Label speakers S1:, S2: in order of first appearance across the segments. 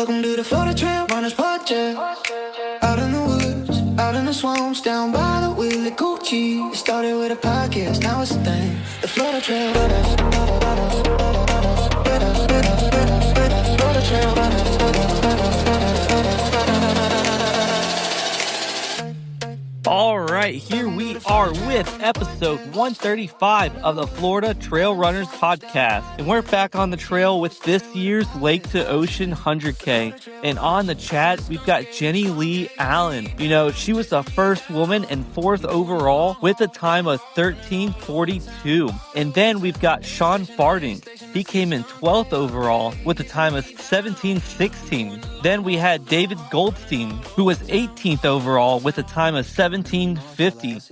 S1: Welcome to the Florida Trail Runners Project. Out in the woods, out in the swamps, down by the Willie Coochie. It started with a podcast, now it's a thing. The Florida Trail Runners. Florida Trail Runners.
S2: All right, here we are with episode 135 of the Florida Trail Runners podcast. And we're back on the trail with this year's Lake to Ocean 100K. And on the chat, we've got Jenny Lee Allen. You know, she was the first woman and fourth overall with a time of 13:42. And then we've got Shawn Fardink. He came in 12th overall with a time of 17:16. Then we had Dave Goldstein, who was 18th overall with a time of 17:50.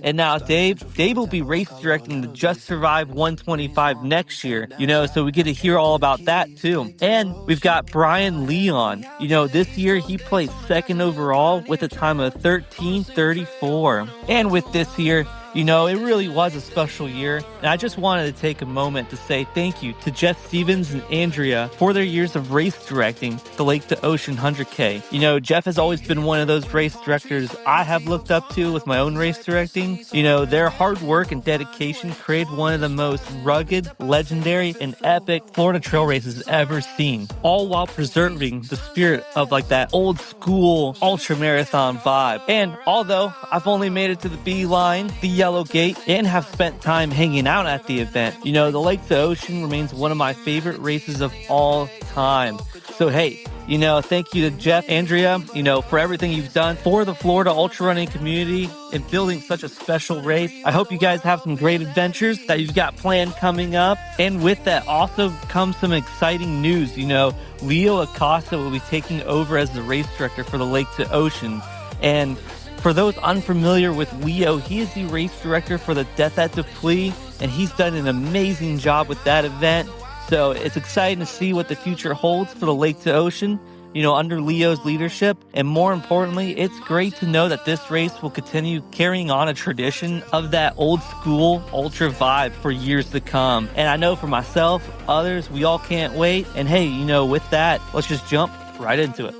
S2: And now Dave will be race directing the Just Survive 125 next year, you know, so we get to hear all about that too. And we've got Brian Leon. You know, this year he placed second overall with a time of 13:34. And with this year, you know, it really was a special year, and I just wanted to take a moment to say thank you to Jeff Stephens and Andrea for their years of race directing the Lake to Ocean 100K. You know, Jeff has always been one of those race directors I have looked up to with my own race directing. You know, their hard work and dedication created one of the most rugged, legendary, and epic Florida trail races ever seen, all while preserving the spirit of like that old school ultra marathon vibe. And although I've only made it to the B line, the Yellow Gate, and have spent time hanging out at the event, you know, the Lake to Ocean remains one of my favorite races of all time. So hey, you know, thank you to Jeff, Andrea, you know, for everything you've done for the Florida ultra running community and building such a special race. I hope you guys have some great adventures that you've got planned coming up. And with that also comes some exciting news. You know, Leo Acosta will be taking over as the race director for the Lake to Ocean. And for those unfamiliar with Leo, he is the race director for the Death at Dupleix, and he's done an amazing job with that event. So it's exciting to see what the future holds for the Lake to Ocean, you know, under Leo's leadership. And more importantly, it's great to know that this race will continue carrying on a tradition of that old school ultra vibe for years to come. And I know for myself, others, we all can't wait. And hey, you know, with that, let's just jump right into it.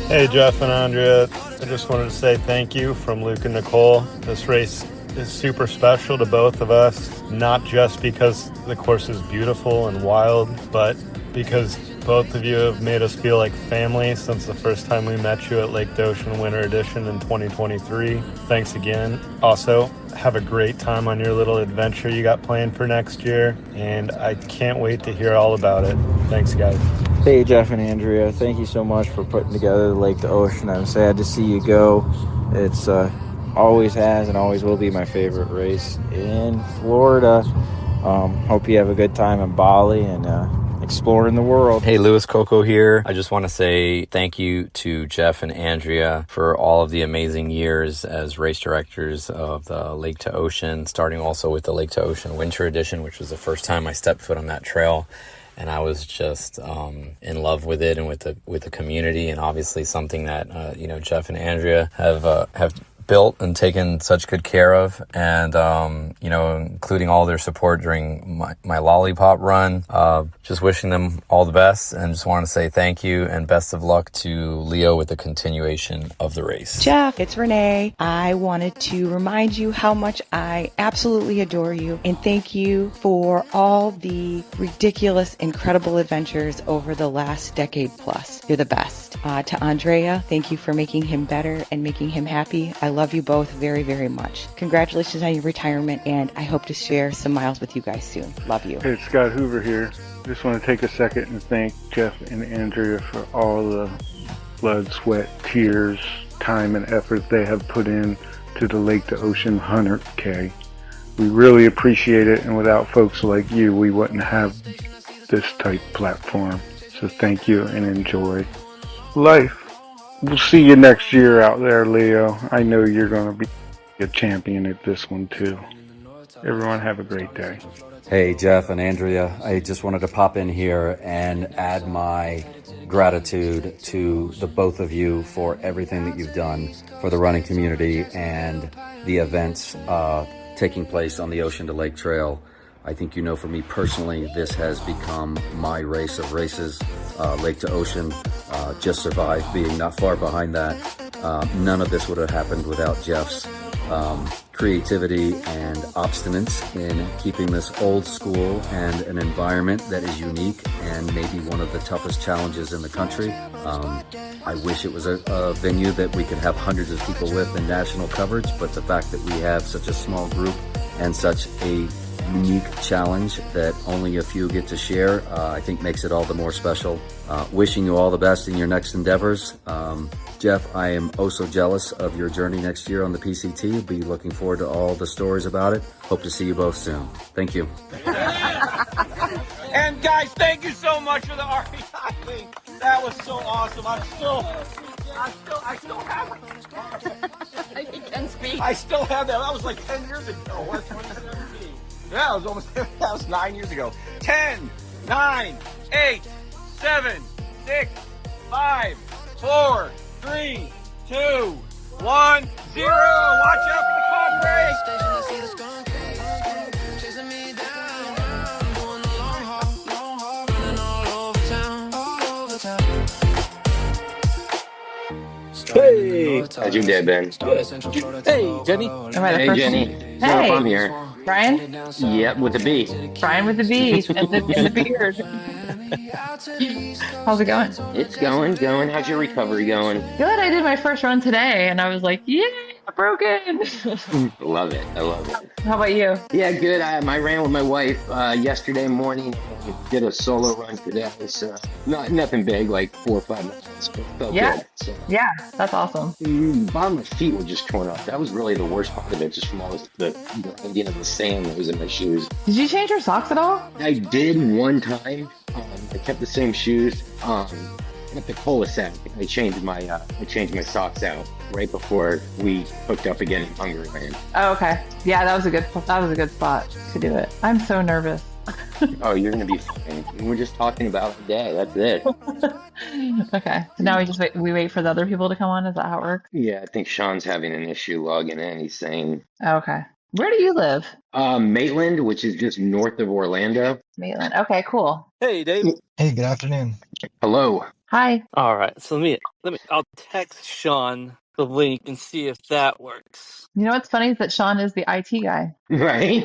S3: Hey, Jeff and Andrea, I just wanted to say thank you from Luke and Nicole. This race is super special to both of us, not just because the course is beautiful and wild, but because both of you have made us feel like family since the first time we met you at Lake to Ocean Winter Edition in 2023. Thanks again. Also, have a great time on your little adventure you got planned for next year, and I can't wait to hear all about it. Thanks, guys.
S4: Hey, Jeff and Andrea, thank you so much for putting together the Lake to Ocean. I'm sad to see you go. It's always has and always will be my favorite race in Florida. Hope you have a good time in Bali and exploring the world.
S5: Hey, Louis Coco here. I just want to say thank you to Jeff and Andrea for all of the amazing years as race directors of the Lake to Ocean, starting also with the Lake to Ocean Winter Edition, which was the first time I stepped foot on that trail. And I was just in love with it and with the community, and obviously something that you know, Jeff and Andrea have built and taken such good care of, and you know, including all their support during my lollipop run. Just wishing them all the best, and just want to say thank you and best of luck to Leo with the continuation of the race.
S6: Jeff, it's Renee. I wanted to remind you how much I absolutely adore you, and thank you for all the ridiculous, incredible adventures over the last decade plus. You're the best. To Andrea, thank you for making him better and making him happy. I love you both very, very much. Congratulations on your retirement, and I hope to share some miles with you guys soon. Love you.
S7: Hey, it's Scott Hoover here. Just want to take a second and thank Jeff and Andrea for all the blood, sweat, tears, time, and effort they have put in to the Lake to Ocean 100K. We really appreciate it, and without folks like you, we wouldn't have this type platform. So thank you and enjoy life. We'll see you next year out there, Leo. I know you're going to be a champion at this one too. Everyone have a great day.
S8: Hey, Jeff and Andrea, I just wanted to pop in here and add my gratitude to the both of you for everything that you've done for the running community and the events taking place on the Ocean to Lake Trail. I think you know for me personally, this has become my race of races, Lake to Ocean. Just survived being not far behind that. None of this would have happened without Jeff's creativity and obstinance in keeping this old school and an environment that is unique and maybe one of the toughest challenges in the country. I wish it was a venue that we could have hundreds of people with in national coverage, but the fact that we have such a small group and such a unique challenge that only a few get to share, I think makes it all the more special. Wishing you all the best in your next endeavors. Jeff, I am oh so jealous of your journey next year on the PCT. Be looking forward to all the stories about it. Hope to see you both soon. Thank you.
S2: And guys, thank you so much for the REI thing. That was so awesome. I still have it.
S9: He can speak.
S2: I still have that. That was like 10 years ago. What, 2017? Yeah, it was almost, that was 9 years ago. 10, 9, 8, 7, 6, 5, 4, 3, 2, 1, 0. Watch out for the car break.
S10: Hey, how's your day been?
S2: Hey, Jenny.
S10: Hey, Jenny.
S9: Hey.
S10: I'm here.
S9: Brian?
S10: Yep, with the B.
S9: Brian with the B and the beard. How's it going?
S10: It's going. How's your recovery going?
S9: Good. I did my first run today and I was like, yeah, broken.
S10: Love it. I love it.
S9: How about you?
S10: Yeah, good. I ran with my wife yesterday morning. Did a solo run today. So nothing big, like 4 or 5 miles, but felt good. So.
S9: Yeah, that's awesome.
S10: Bottom of my feet were just torn up. That was really the worst part of it, just from all the grinding of the sand that was in my shoes.
S9: Did you change your socks at all?
S10: I did one time. I kept the same shoes. At the cul-de-sac, I changed my socks out right before we hooked up again in Hungaryland.
S9: Oh, okay. Yeah, that was a good spot to do it. I'm so nervous.
S10: Oh, you're gonna be fine. We're just talking about the day. That's it.
S9: Okay. So now we wait for the other people to come on. Is that how it works?
S10: Yeah, I think Sean's having an issue logging in. He's saying.
S9: Oh, okay. Where do you live?
S10: Maitland, which is just north of Orlando.
S9: Maitland. Okay, cool.
S2: Hey, Dave.
S11: Hey, good afternoon.
S10: Hello.
S9: Hi.
S2: All right, so I'll text Sean the link and see if that works.
S9: You know what's funny is that Sean is the IT guy.
S10: Right?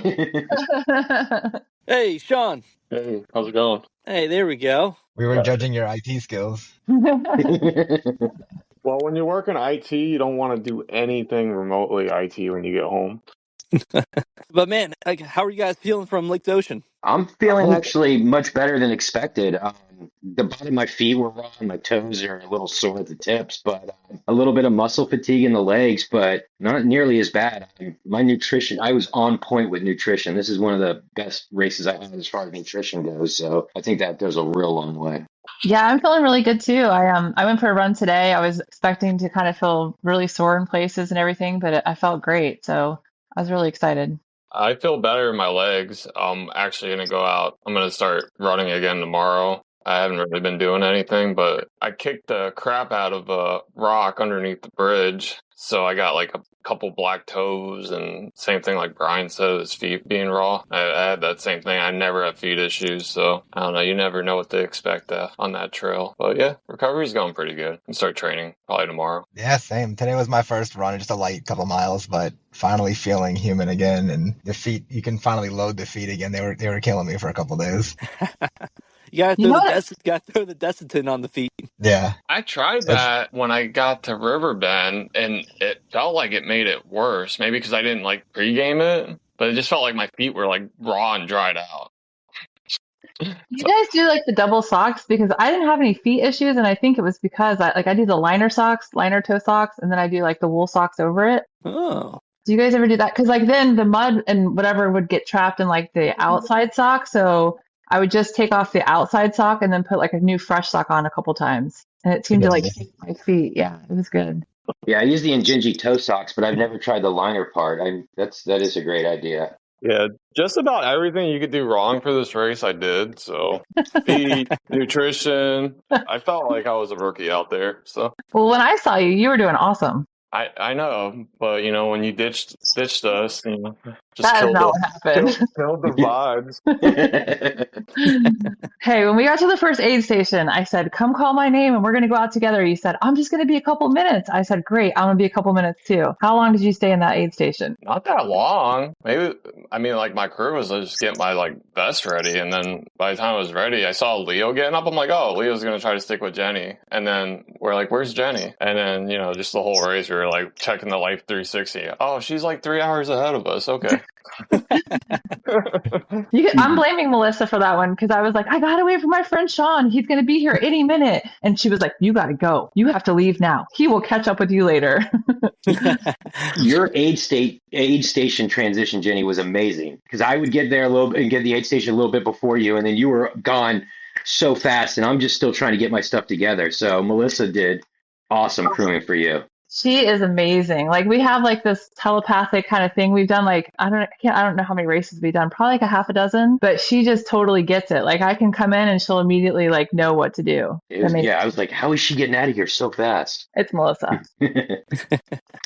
S2: Hey, Sean.
S12: Hey, how's it going?
S2: Hey, there we go.
S11: We were judging your IT skills.
S12: Well, when you work in IT, you don't want to do anything remotely IT when you get home.
S2: But man, how are you guys feeling from Lake to Ocean?
S10: I'm feeling actually much better than expected. The bottom of my feet were raw, and my toes are a little sore at the tips, but a little bit of muscle fatigue in the legs, but not nearly as bad. My nutrition, I was on point with nutrition. This is one of the best races I had as far as nutrition goes, so I think that goes a real long way.
S9: Yeah, I'm feeling really good too. I went for a run today. I was expecting to kind of feel really sore in places and everything, but I felt great, so I was really excited.
S12: I feel better in my legs. I'm actually going to go out. I'm going to start running again tomorrow. I haven't really been doing anything, but I kicked the crap out of a rock underneath the bridge. So I got like a couple black toes, and same thing like Brian said, his feet being raw. I had that same thing. I never have feet issues, so I don't know. You never know what to expect on that trail. But yeah, recovery's going pretty good. I'll start training probably tomorrow.
S11: Yeah, same. Today was my first run, just a light couple miles, but finally feeling human again. And the feet, you can finally load the feet again. They were killing me for a couple days.
S2: You gotta throw the Desitin on the feet.
S11: Yeah.
S12: I tried that when I got to Riverbend, and it felt like it made it worse. Maybe because I didn't like pregame it, but it just felt like my feet were like raw and dried out.
S9: You guys do like the double socks? Because I didn't have any feet issues, and I think it was because I do the liner toe socks, and then I do like the wool socks over it.
S2: Oh.
S9: Do you guys ever do that? Because like then the mud and whatever would get trapped in like the outside sock, so I would just take off the outside sock and then put like a new fresh sock on a couple times. And it seemed to like keep my feet. Yeah, it was good.
S10: Yeah, I use the Injinji toe socks, but I've never tried the liner part. That is a great idea.
S12: Yeah, just about everything you could do wrong for this race, I did. So, feet, nutrition. I felt like I was a rookie out there. So,
S9: well, when I saw you, you were doing awesome.
S12: I know, but when you ditched us, Just
S9: That is
S12: killed
S9: not
S12: the
S9: what happened.
S12: killed the vibes.
S9: Hey, when we got to the first aid station, I said, come call my name and we're going to go out together. You said, I'm just going to be a couple minutes. I said, great. I'm going to be a couple minutes too. How long did you stay in that aid station?
S12: Not that long. Maybe, I mean, like my crew was just getting my like vest ready, and then by the time I was ready, I saw Leo getting up. I'm like, oh, Leo's gonna try to stick with Jenny, and then we're like, where's Jenny? And then just the whole race, we were like checking the Life 360. Oh, she's like 3 hours ahead of us. Okay.
S9: I'm blaming Melissa for that one because I was like, I got to wait for my friend Shawn. He's going to be here any minute. And she was like, you got to go. You have to leave now. He will catch up with you later.
S10: Your aid station transition, Jenny, was amazing because I would get there a little and get the aid station a little bit before you, and then you were gone so fast, and I'm just still trying to get my stuff together. So Melissa did awesome crewing for you.
S9: She is amazing. Like we have like this telepathic kind of thing. We've done like, I don't know how many races we've done, probably like a half a dozen, but she just totally gets it. Like I can come in and she'll immediately like know what to do.
S10: I was like, how is she getting out of here so fast?
S9: It's Melissa.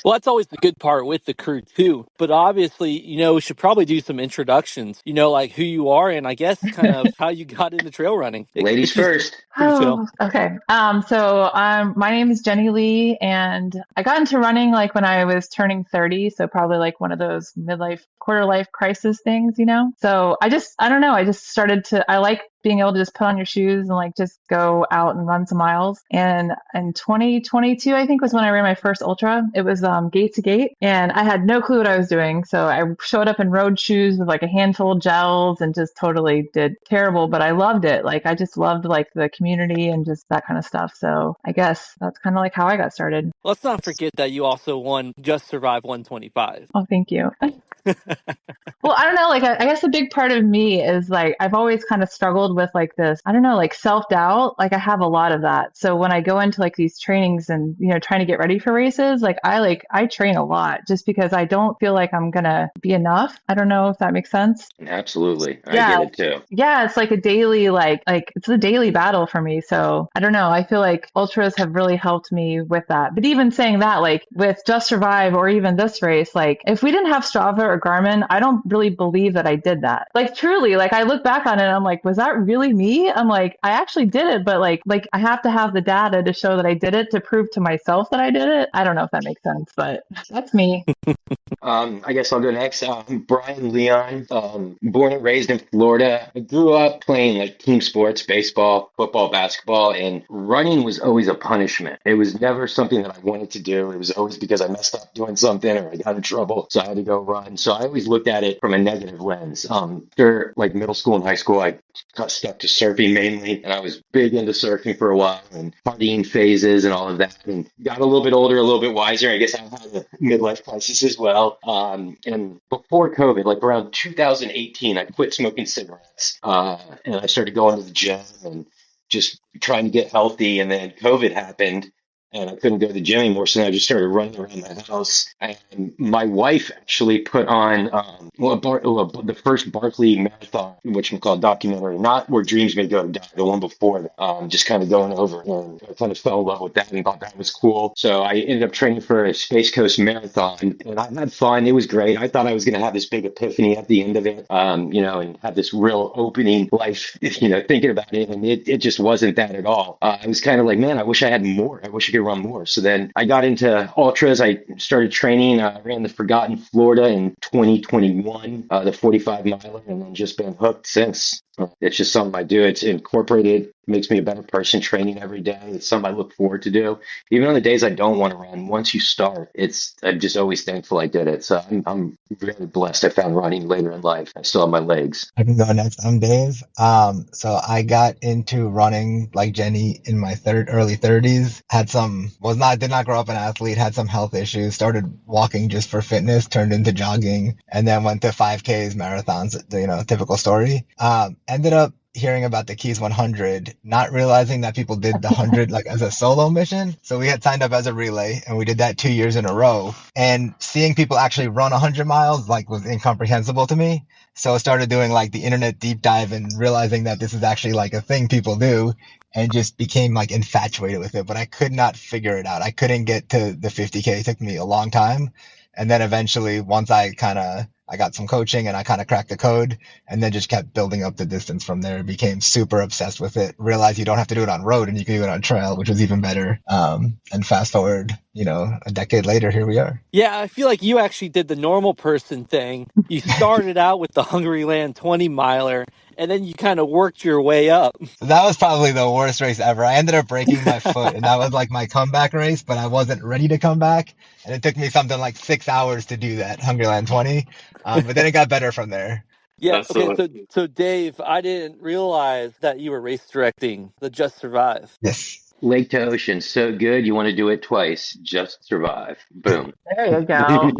S2: Well, that's always the good part with the crew too. But obviously, we should probably do some introductions, like who you are and I guess kind of how you got into trail running.
S10: Ladies first.
S9: Okay. So my name is Jenny Lee, and I got into running like when I was turning 30. So probably like one of those midlife, quarter life crisis things, So I don't know. I just started I like being able to just put on your shoes and like just go out and run some miles. And in 2022, I think was when I ran my first ultra. It was gate to gate, and I had no clue what I was doing. So I showed up in road shoes with like a handful of gels and just totally did terrible, but I loved it. Like I just loved like the community and just that kind of stuff. So I guess that's kind of like how I got started.
S2: Let's not forget that you also won Just Survive 125.
S9: Oh, thank you. Well, I don't know. Like, I guess a big part of me is like, I've always kind of struggled with like this, I don't know, like self-doubt. Like I have a lot of that. So when I go into like these trainings and, trying to get ready for races, I train a lot just because I don't feel like I'm going to be enough. I don't know if that makes sense.
S10: Absolutely. I
S9: Yeah.
S10: get it too.
S9: Yeah. It's like a daily, like it's a daily battle for me. So I don't know. I feel like ultras have really helped me with that. But even saying that, like with Just Survive or even this race, like if we didn't have Strava or Garmin, I don't really believe that I did that. Like truly, like I look back on it and I'm like, was that really me? I'm like, I actually did it, but like I have to have the data to show that I did it to prove to myself that I did it. I don't know if that makes sense, but that's me.
S10: I guess I'll go next. Brian Leon, born and raised in Florida. I grew up playing like team sports, baseball, football, basketball, and running was always a punishment. It was never something that I wanted to do. It was always because I messed up doing something or I got in trouble, so I had to go run. So I always looked at it from a negative lens. After like middle school and high school, I got stuck to surfing mainly, and I was big into surfing for a while and partying phases and all of that. And got a little bit older, a little bit wiser. I guess I had a midlife crisis as well. And before COVID, like around 2018, I quit smoking cigarettes, and I started going to the gym and just trying to get healthy. And then COVID happened, and I couldn't go to the gym anymore. So then I just started running around my house. And my wife actually put on the first Barkley Marathon, which we call documentary, not Where Dreams May Go to Die, the one before that. Just kind of going over, and I kind of fell in love with that and thought that was cool. So I ended up training for a Space Coast Marathon, and I had fun. It was great. I thought I was going to have this big epiphany at the end of it, and have this real opening life, thinking about it, and it just wasn't that at all. I was kind of like, man, I wish I had more. I wish I could run more. So then I got into ultras. I started training. I ran the Forgotten Florida in 2021, the 45 miler, and then just been hooked since. It's just something I do. It's incorporated. It makes me a better person training every day. It's something I look forward to do. Even on the days I don't want to run, once you start, I'm just always thankful I did it. So I'm very blessed I found running later in life. I still have my legs.
S11: I can go next. I'm Dave. So I got into running like Jenny in my early 30s. Did not grow up an athlete, had some health issues, started walking just for fitness, turned into jogging, and then went to 5Ks, marathons, typical story. Ended up hearing about the Keys 100, not realizing that people did the 100 like as a solo mission. So we had signed up as a relay, and we did that 2 years in a row. And seeing people actually run 100 miles was incomprehensible to me. So I started doing like the internet deep dive and realizing that this is actually like a thing people do, and just became like infatuated with it. But I could not figure it out. I couldn't get to the 50K. It took me a long time. And then eventually, once I kind of I got some coaching and I kind of cracked the code and then just kept building up the distance from there. Became super obsessed with it. Realized you don't have to do it on road and you can do it on trail, which was even better. And fast forward, a decade later, here we are.
S2: Yeah, I feel like you actually did the normal person thing. You started out with the Hungaryland 20 miler, and then you kind of worked your way up.
S11: That was probably the worst race ever. I ended up breaking my foot, and that was like my comeback race, but I wasn't ready to come back. And it took me something like 6 hours to do that Hungaryland 20. But then it got better from there.
S2: Yeah,
S12: That's
S2: okay, so Dave, I didn't realize that you were race directing the Just Survive.
S11: Yes.
S10: Lake to ocean, so good you want to do it twice. Just survive. Boom.
S9: There you go.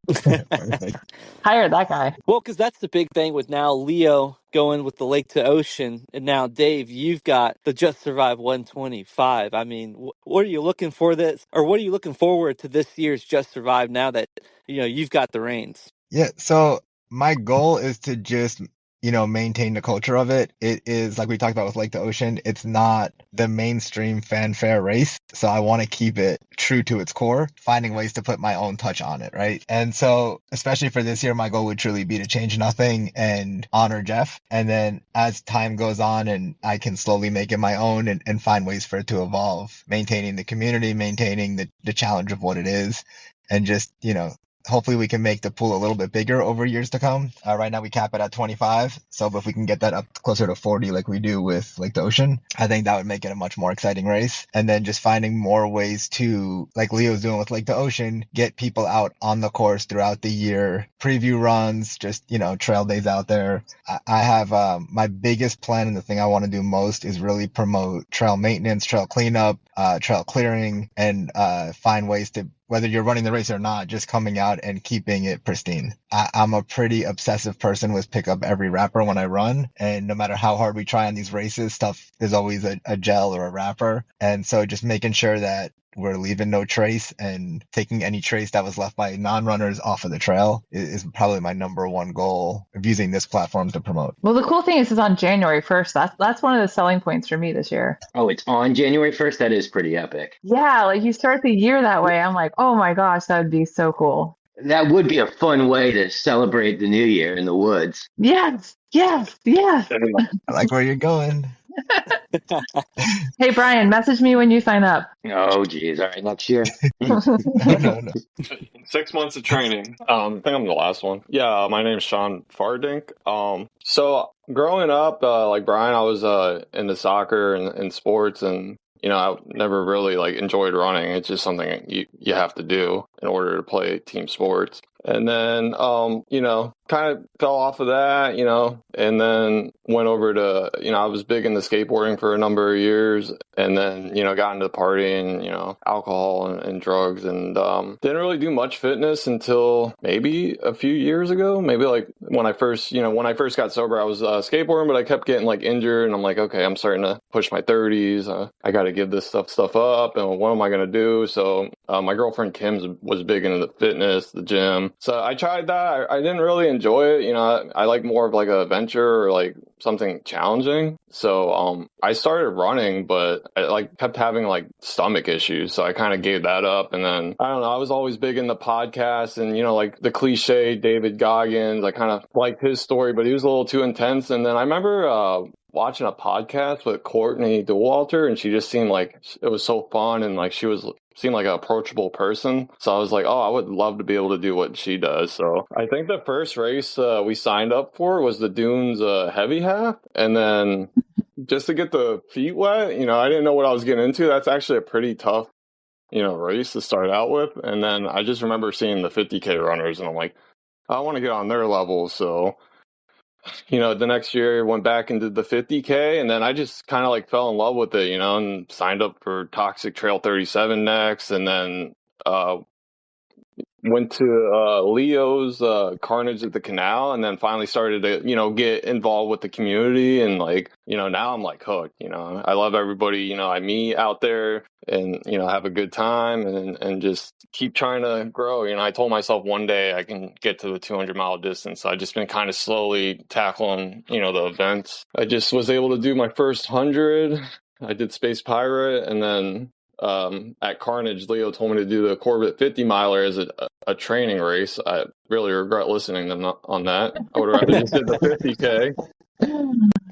S11: Perfect.
S9: Hire that guy.
S2: Well, because that's the big thing with now Leo going with the Lake to Ocean, and now Dave, you've got the Just Survive 125. I mean, what are you looking for this, or what are you looking forward to this year's Just Survive now that you've got the reins?
S11: Yeah, so my goal is to just, maintain the culture of it. It is like we talked about with Lake to Ocean, it's not the mainstream fanfare race. So I want to keep it true to its core, finding ways to put my own touch on it, right? And so, especially for this year, my goal would truly be to change nothing and honor Jeff. And then as time goes on and I can slowly make it my own and find ways for it to evolve, maintaining the community, maintaining the challenge of what it is, and just, hopefully we can make the pool a little bit bigger over years to come. Right now we cap it at 25. So if we can get that up closer to 40 like we do with Lake to Ocean, I think that would make it a much more exciting race. And then just finding more ways to, like Leo's doing with Lake to Ocean, get people out on the course throughout the year, preview runs, just, trail days out there. I have my biggest plan, and the thing I want to do most is really promote trail maintenance, trail cleanup, trail clearing, and find ways to, whether you're running the race or not, just coming out and keeping it pristine. I'm a pretty obsessive person with pick up every wrapper when I run. And no matter how hard we try on these races, stuff is always a gel or a wrapper. And so just making sure that we're leaving no trace and taking any trace that was left by non-runners off of the trail is probably my number one goal of using this platform to promote.
S9: Well, the cool thing is it's on January 1st. That's one of the selling points for me this year.
S10: Oh, it's on January 1st? That is pretty epic.
S9: Yeah, like you start the year that way. I'm like, oh my gosh, that would be so cool.
S10: That would be a fun way to celebrate the new year in the woods.
S9: Yes, yes, yes.
S11: I like where you're going.
S9: Hey, Brian, message me when you sign up.
S10: Oh, geez. All right, next year.
S11: No.
S12: 6 months of training. I think I'm the last one. Yeah, my name's Shawn Fardink. So growing up, like Brian, I was into soccer and sports, and I never really enjoyed running. It's just something you have to do in order to play team sports. And then, kind of fell off of that, and then went over to, I was big into skateboarding for a number of years, and then, got into partying, alcohol and drugs, and didn't really do much fitness until maybe a few years ago. Maybe when I first got sober, I was skateboarding, but I kept getting injured, and I'm like, okay, I'm starting to push my 30s. I got to give this stuff up, and what am I going to do? So my girlfriend Kim was big into the fitness, the gym. So I tried that. I didn't really enjoy it. I like more of a venture or something challenging. So I started running, but I kept having stomach issues. So I kind of gave that up. And then I don't know, I was always big into podcasts and, the cliche David Goggins. I kind of liked his story, but he was a little too intense. And then I remember watching a podcast with Courtney Dauwalter, and she just seemed like it was so fun, and she seemed like an approachable person. So I was like, oh, I would love to be able to do what she does. So I think the first race we signed up for was the Dunes Heavy Half, and then just to get the feet wet, I didn't know what I was getting into. That's actually a pretty tough race to start out with. And then I just remember seeing the 50K runners, and I'm like, I want to get on their level. So the next year went back and did the 50K, and then I just kind of fell in love with it, and signed up for Toxic Trail 37 next, and then went to Leo's Carnage at the Canal, and then finally started to get involved with the community, and now I'm hooked. I love everybody I meet out there, and have a good time, and just keep trying to grow. I told myself one day I can get to the 200-mile distance. I just been kind of slowly tackling the events. I just was able to do my first 100. I did Space Pirate, and then at Carnage, Leo told me to do the Corbett 50 miler as a training race. I really regret listening on that. I would have rather just did the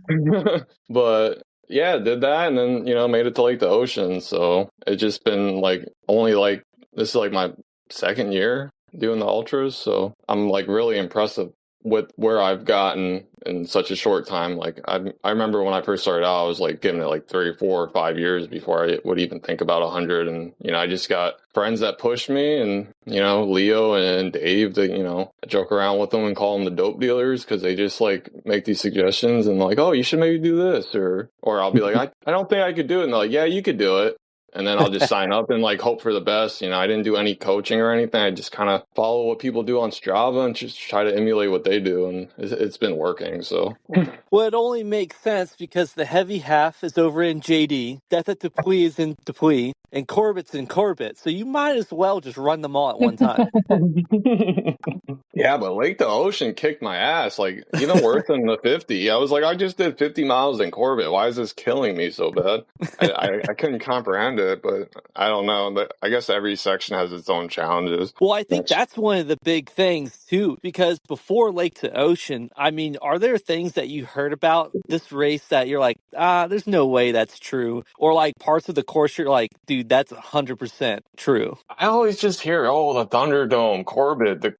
S12: 50K. But yeah, did that and then, made it to Lake to Ocean. So it's just been like only like this is like my second year doing the ultras. So I'm like really impressed with where I've gotten in such a short time. Like I remember when I first started out, I was like giving it like 3 or 4 or 5 years before I would even think about 100. And, I just got friends that pushed me and, Leo and Dave that, I joke around with them and call them the dope dealers because they just like make these suggestions and like, oh, you should maybe do this. Or I'll be like, I don't think I could do it. And they're like, yeah, you could do it. And then I'll just sign up and like hope for the best. I didn't do any coaching or anything. I just kind of follow what people do on Strava and just try to emulate what they do. And it's been working. So,
S2: Well, it only makes sense because the heavy half is over in JD, Death at Dupuis is in Dupuis, and Corbett's in Corbett. So you might as well just run them all at one time.
S12: Yeah, but Lake to Ocean kicked my ass. Like, even worse than the 50. I was like, I just did 50 miles in Corbett. Why is this killing me so bad? I couldn't comprehend it, but I don't know. But I guess every section has its own challenges.
S2: Well, I think that's one of the big things, too, because before Lake to Ocean, I mean, are there things that you heard about this race that you're like, there's no way that's true? Or like parts of the course you're like, dude, that's 100% true.
S12: I always just hear, the Thunderdome, Corbett,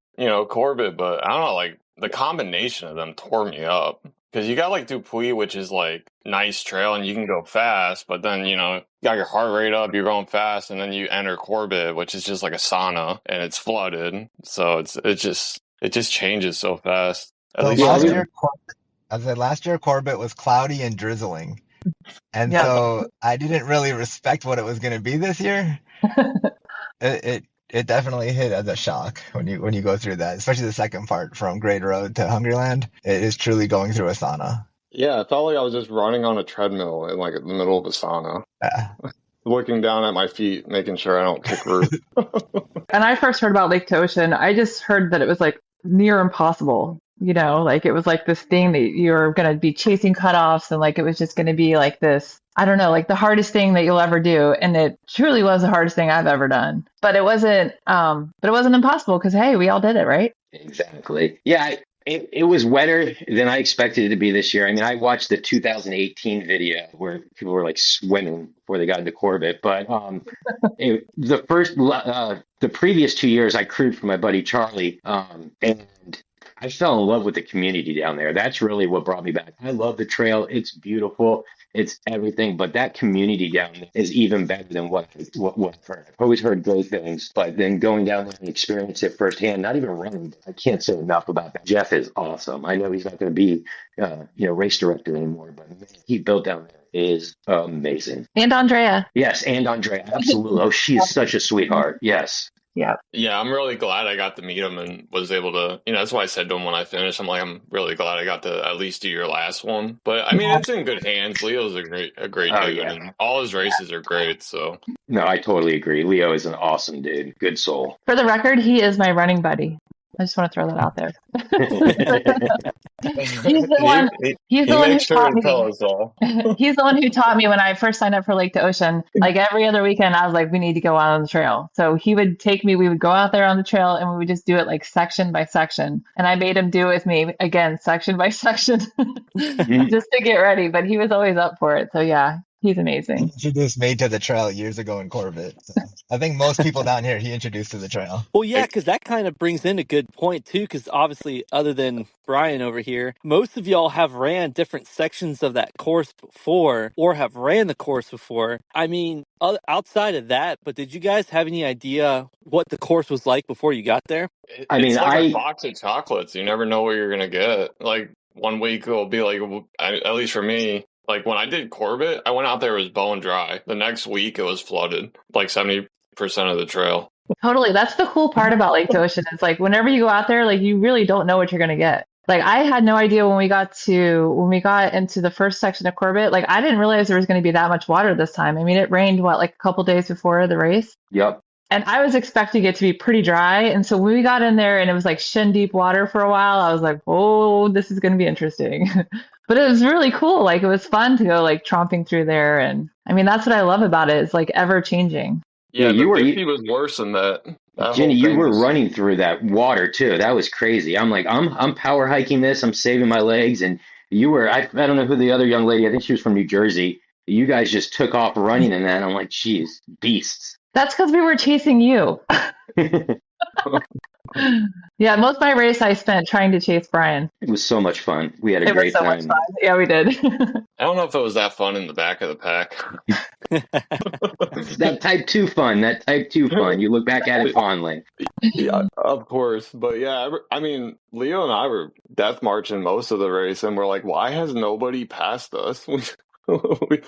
S12: Corbett, but I don't know, like the combination of them tore me up. Because you got like Dupuis, which is like nice trail and you can go fast, but then, you got your heart rate up, you're going fast, and then you enter Corbett, which is just like a sauna and it's flooded. So it just changes so fast.
S11: Last year Corbett was cloudy and drizzling. And so I didn't really respect what it was going to be this year. It definitely hit as a shock when you go through that, especially the second part from Great Road to Hungryland. It is truly going through a sauna.
S12: Yeah, it felt like I was just running on a treadmill in like the middle of a sauna.
S11: Yeah.
S12: Looking down at my feet, making sure I don't kick roof.
S9: And I first heard about Lake to Ocean, I just heard that it was like near impossible. Like it was like this thing that you're going to be chasing cutoffs and like it was just going to be like this, I don't know, like the hardest thing that you'll ever do. And it truly was the hardest thing I've ever done. But it wasn't impossible because, hey, we all did it, right?
S10: Exactly. Yeah, it was wetter than I expected it to be this year. I mean, I watched the 2018 video where people were like swimming before they got into Corbett. But the previous 2 years I crewed for my buddy Charlie, and I fell in love with the community down there. That's really what brought me back. I love the trail. It's beautiful. It's everything. But that community down there is even better than what I've heard. I've always heard great things, but then going down there and experience it firsthand, not even running, I can't say enough about that. Jeff is awesome. I know he's not going to be, race director anymore, but man, he built down there is amazing.
S9: And Andrea.
S10: Yes, and Andrea. Absolutely. Oh, she is such a sweetheart. Yes.
S12: Yeah, I'm really glad I got to meet him and was able to, that's why I said to him when I finished, I'm really glad I got to at least do your last one. But I mean, it's in good hands. Leo's a great dude,
S10: yeah.
S12: And all his races are great. So
S10: no, I totally agree. Leo is an awesome dude. Good soul.
S9: For the record, he is my running buddy. I just want to throw that out there. He's the one who taught me. He's the one who taught me when I first signed up for Lake to Ocean. Like every other weekend, I was like, we need to go out on the trail. So he would take me. We would go out there on the trail, and we would just do it like section by section. And I made him do it with me again, section by section, just to get ready. But he was always up for it. So yeah. He's amazing.
S11: He introduced me to the trail years ago in Corbett. So I think most people down here he introduced to the trail.
S2: Well, yeah, because that kind of brings in a good point, too, because obviously, other than Brian over here, most of y'all have ran different sections of that course before or have ran the course before. I mean, outside of that, but did you guys have any idea what the course was like before you got there?
S12: It's like a box of chocolates. You never know what you're going to get. Like, one week it'll be like, at least for me, like when I did Corbett, I went out there, it was bone dry. The next week it was flooded, like 70% of the trail.
S9: Totally. That's the cool part about Lake to Ocean. It's like whenever you go out there, like you really don't know what you're going to get. Like I had no idea when we got into the first section of Corbett, like I didn't realize there was going to be that much water this time. I mean, it rained like a couple days before the race.
S10: Yep.
S9: And I was expecting it to be pretty dry. And so when we got in there and it was like shin deep water for a while, I was like, oh, this is going to be interesting. But it was really cool. Like it was fun to go like tromping through there. And I mean, that's what I love about it. It's like ever changing.
S12: Yeah, the 50 was worse than that. That
S10: Jenny,
S12: whole
S10: you
S12: thing
S10: were
S12: was
S10: running through that water too. That was crazy. I'm like, I'm power hiking this. I'm saving my legs, and you were. I don't know who the other young lady. I think she was from New Jersey. You guys just took off running in that. I'm like, geez, beasts.
S9: That's because we were chasing you.
S10: It
S9: Yeah, most of my race I spent trying to chase Brian.
S10: was so much fun. We had a
S9: It was
S10: great
S9: so much fun.
S10: time.
S9: Yeah, we did.
S12: I don't know if it was that fun in the back of the pack.
S10: It's that type two fun. That type two fun. You look back at it fondly.
S12: Yeah, of course. But yeah, I mean, Leo and I were death marching most of the race, and we're like, why has nobody passed us?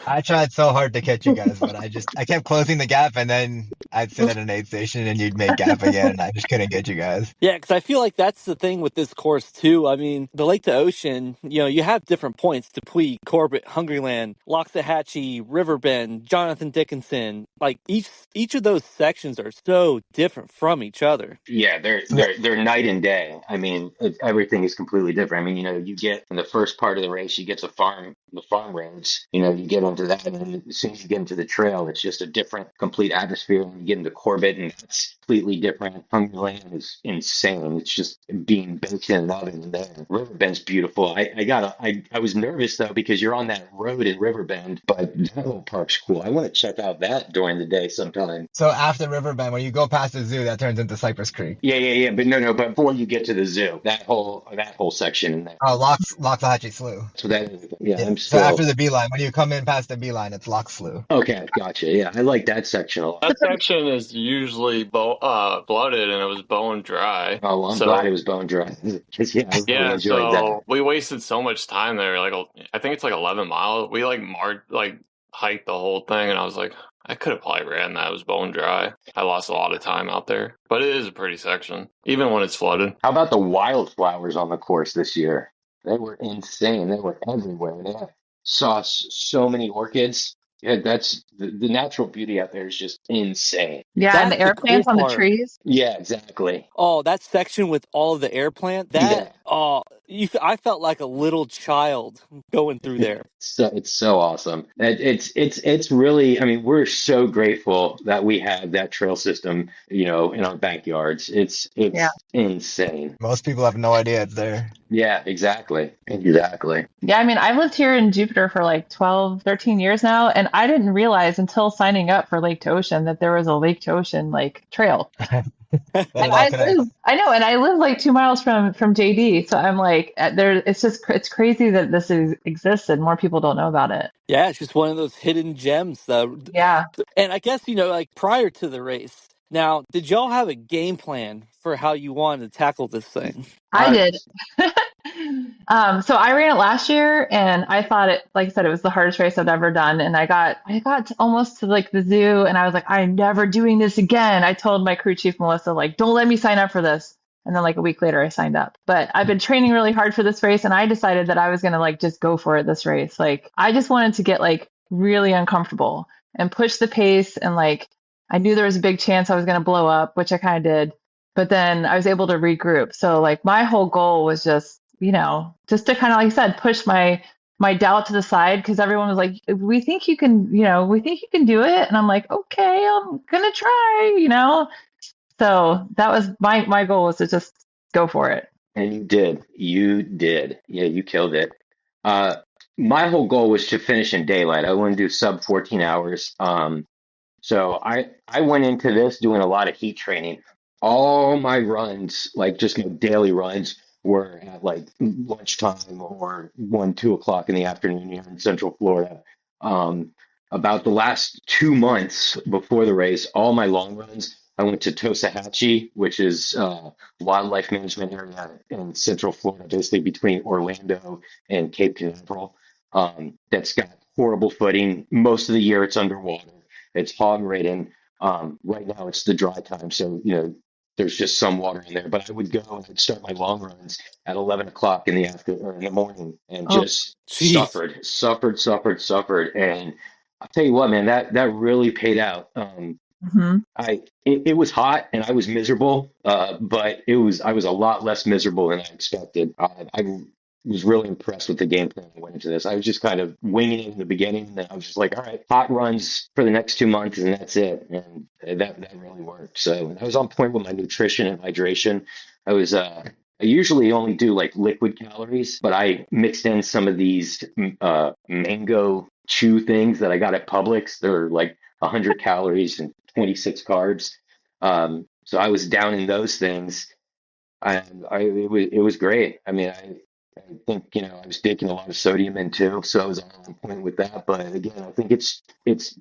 S11: I tried so hard to catch you guys, but I kept closing the gap, and then I'd sit at an aid station and you'd make gap again, and I just couldn't get you guys.
S2: Yeah, because I feel like that's the thing with this course too. I mean, the Lake to Ocean, you have different points: Dupuy, Corbett, Hungryland, Loxahatchee, Riverbend, Jonathan Dickinson. Like each of those sections are so different from each other.
S10: Yeah, they're night and day. I mean, everything is completely different. I mean, you get in the first part of the race, you get to the farm roads. You get into that, and then as soon as you get into the trail, it's just a different, complete atmosphere. And you get into Corbett, and it's completely different. Hungryland is insane. It's just being baked in an oven there. Riverbend's beautiful. I was nervous though because you're on that road in Riverbend, but that whole park's cool. I want to check out that during the day sometime.
S11: So after Riverbend, when you go past the zoo, that turns into Cypress Creek.
S10: Yeah. But no. But before you get to the zoo, that whole section in there.
S11: Oh, Loxahatchee Slough.
S10: So that is, yeah. I'm
S11: So
S10: still
S11: after the beeline, when you come in past the beeline, it's Lox Slough.
S10: okay. Gotcha. Yeah, I like that section a lot.
S12: That section is usually blooded, and it was bone dry.
S10: Oh, well, I'm glad it was bone dry because I really enjoyed that.
S12: We wasted so much time there. Like I think it's like 11 miles. We hiked the whole thing, and I was like, I could have probably ran that. It was bone dry. I lost a lot of time out there, but it is a pretty section, even when it's flooded.
S10: How about the wildflowers on the course this year? They were insane. They were everywhere. Saw so many orchids. Yeah, that's the natural beauty out there is just insane.
S9: Yeah, and
S2: That's
S9: the air
S2: the
S9: plants
S2: cool
S9: on the
S2: part.
S9: trees.
S10: Yeah, exactly.
S2: Oh, that section with all of the air plant, I felt like a little child going through there.
S10: So it's so awesome. It's really. I mean, we're so grateful that we have that trail system, in our backyards. It's
S9: Yeah.
S10: insane.
S11: Most people have no idea it's there.
S10: Yeah, exactly.
S9: Yeah, I mean, I've lived here in Jupiter for like 12, 13 years now, and I didn't realize until signing up for Lake to Ocean that there was a Lake to Ocean like trail. And I know, and I live like 2 miles from JD, so I'm like, it's crazy that this exists and more people don't know about it.
S2: Yeah, it's just one of those hidden gems.
S9: Yeah,
S2: And I guess, like prior to the race, now, did y'all have a game plan for how you wanted to tackle this thing?
S9: I did. So I ran it last year, and I thought like I said, it was the hardest race I've ever done. And I got almost to like the zoo, and I was like, I'm never doing this again. I told my crew chief Melissa, like, don't let me sign up for this. And then like a week later, I signed up. But I've been training really hard for this race, and I decided that I was gonna like just go for it this race. Like I just wanted to get like really uncomfortable and push the pace, and like I knew there was a big chance I was gonna blow up, which I kind of did. But then I was able to regroup. So like my whole goal was just just to kind of, like I said, push my doubt to the side, because everyone was like, we think you can do it. And I'm like, okay, I'm going to try. So that was my goal, was to just go for it.
S10: And you did. Yeah, you killed it. My whole goal was to finish in daylight. I want to do sub 14 hours. So I went into this doing a lot of heat training. All my runs, like just my daily runs, were at like lunchtime or 1, 2 o'clock in the afternoon here in Central Florida. About the last 2 months before the race, all my long runs, I went to Tosahatchee, which is a wildlife management area in Central Florida, basically between Orlando and Cape Canaveral. That's got horrible footing. Most of the year it's underwater. It's hog ridden. Right now it's the dry time, so there's just some water in there. But I would go and I'd start my long runs at 11 o'clock in the morning, and just suffered. And I'll tell you what, man, that really paid out. It was hot and I was miserable, but I was a lot less miserable than I expected. was really impressed with the game plan I went into this. I was just kind of winging it in the beginning, and then I was just like, all right, hot runs for the next 2 months, and that's it. And that really worked. So I was on point with my nutrition and hydration. I usually only do like liquid calories, but I mixed in some of these mango chew things that I got at Publix. They're like 100 calories and 26 carbs. So I was down in those things, and it was great. I mean, I think I was taking a lot of sodium in too, so I was on point with that. But again, I think it's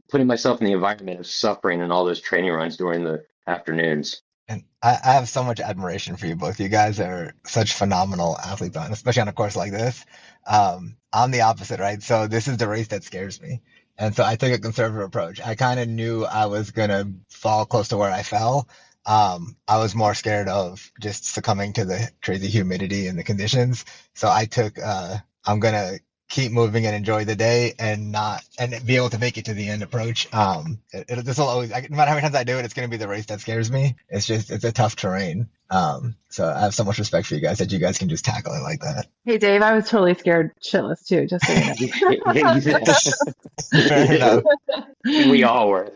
S10: putting myself in the environment of suffering and all those training runs during the afternoons.
S11: And I have so much admiration for you both. You guys are such phenomenal athletes, especially on a course like this. I'm the opposite, right? So this is the race that scares me. And so I took a conservative approach. I kind of knew I was going to fall close to where I fell. I was more scared of just succumbing to the crazy humidity and the conditions. So I took, I'm going to keep moving and enjoy the day and be able to make it to the end approach. This will always, no matter how many times I do it, it's going to be the race that scares me. It's a tough terrain. So I have so much respect for you guys that you guys can just tackle it like that.
S9: Hey, Dave, I was totally scared shitless too, just so you know.
S11: Fair enough.
S10: We all were.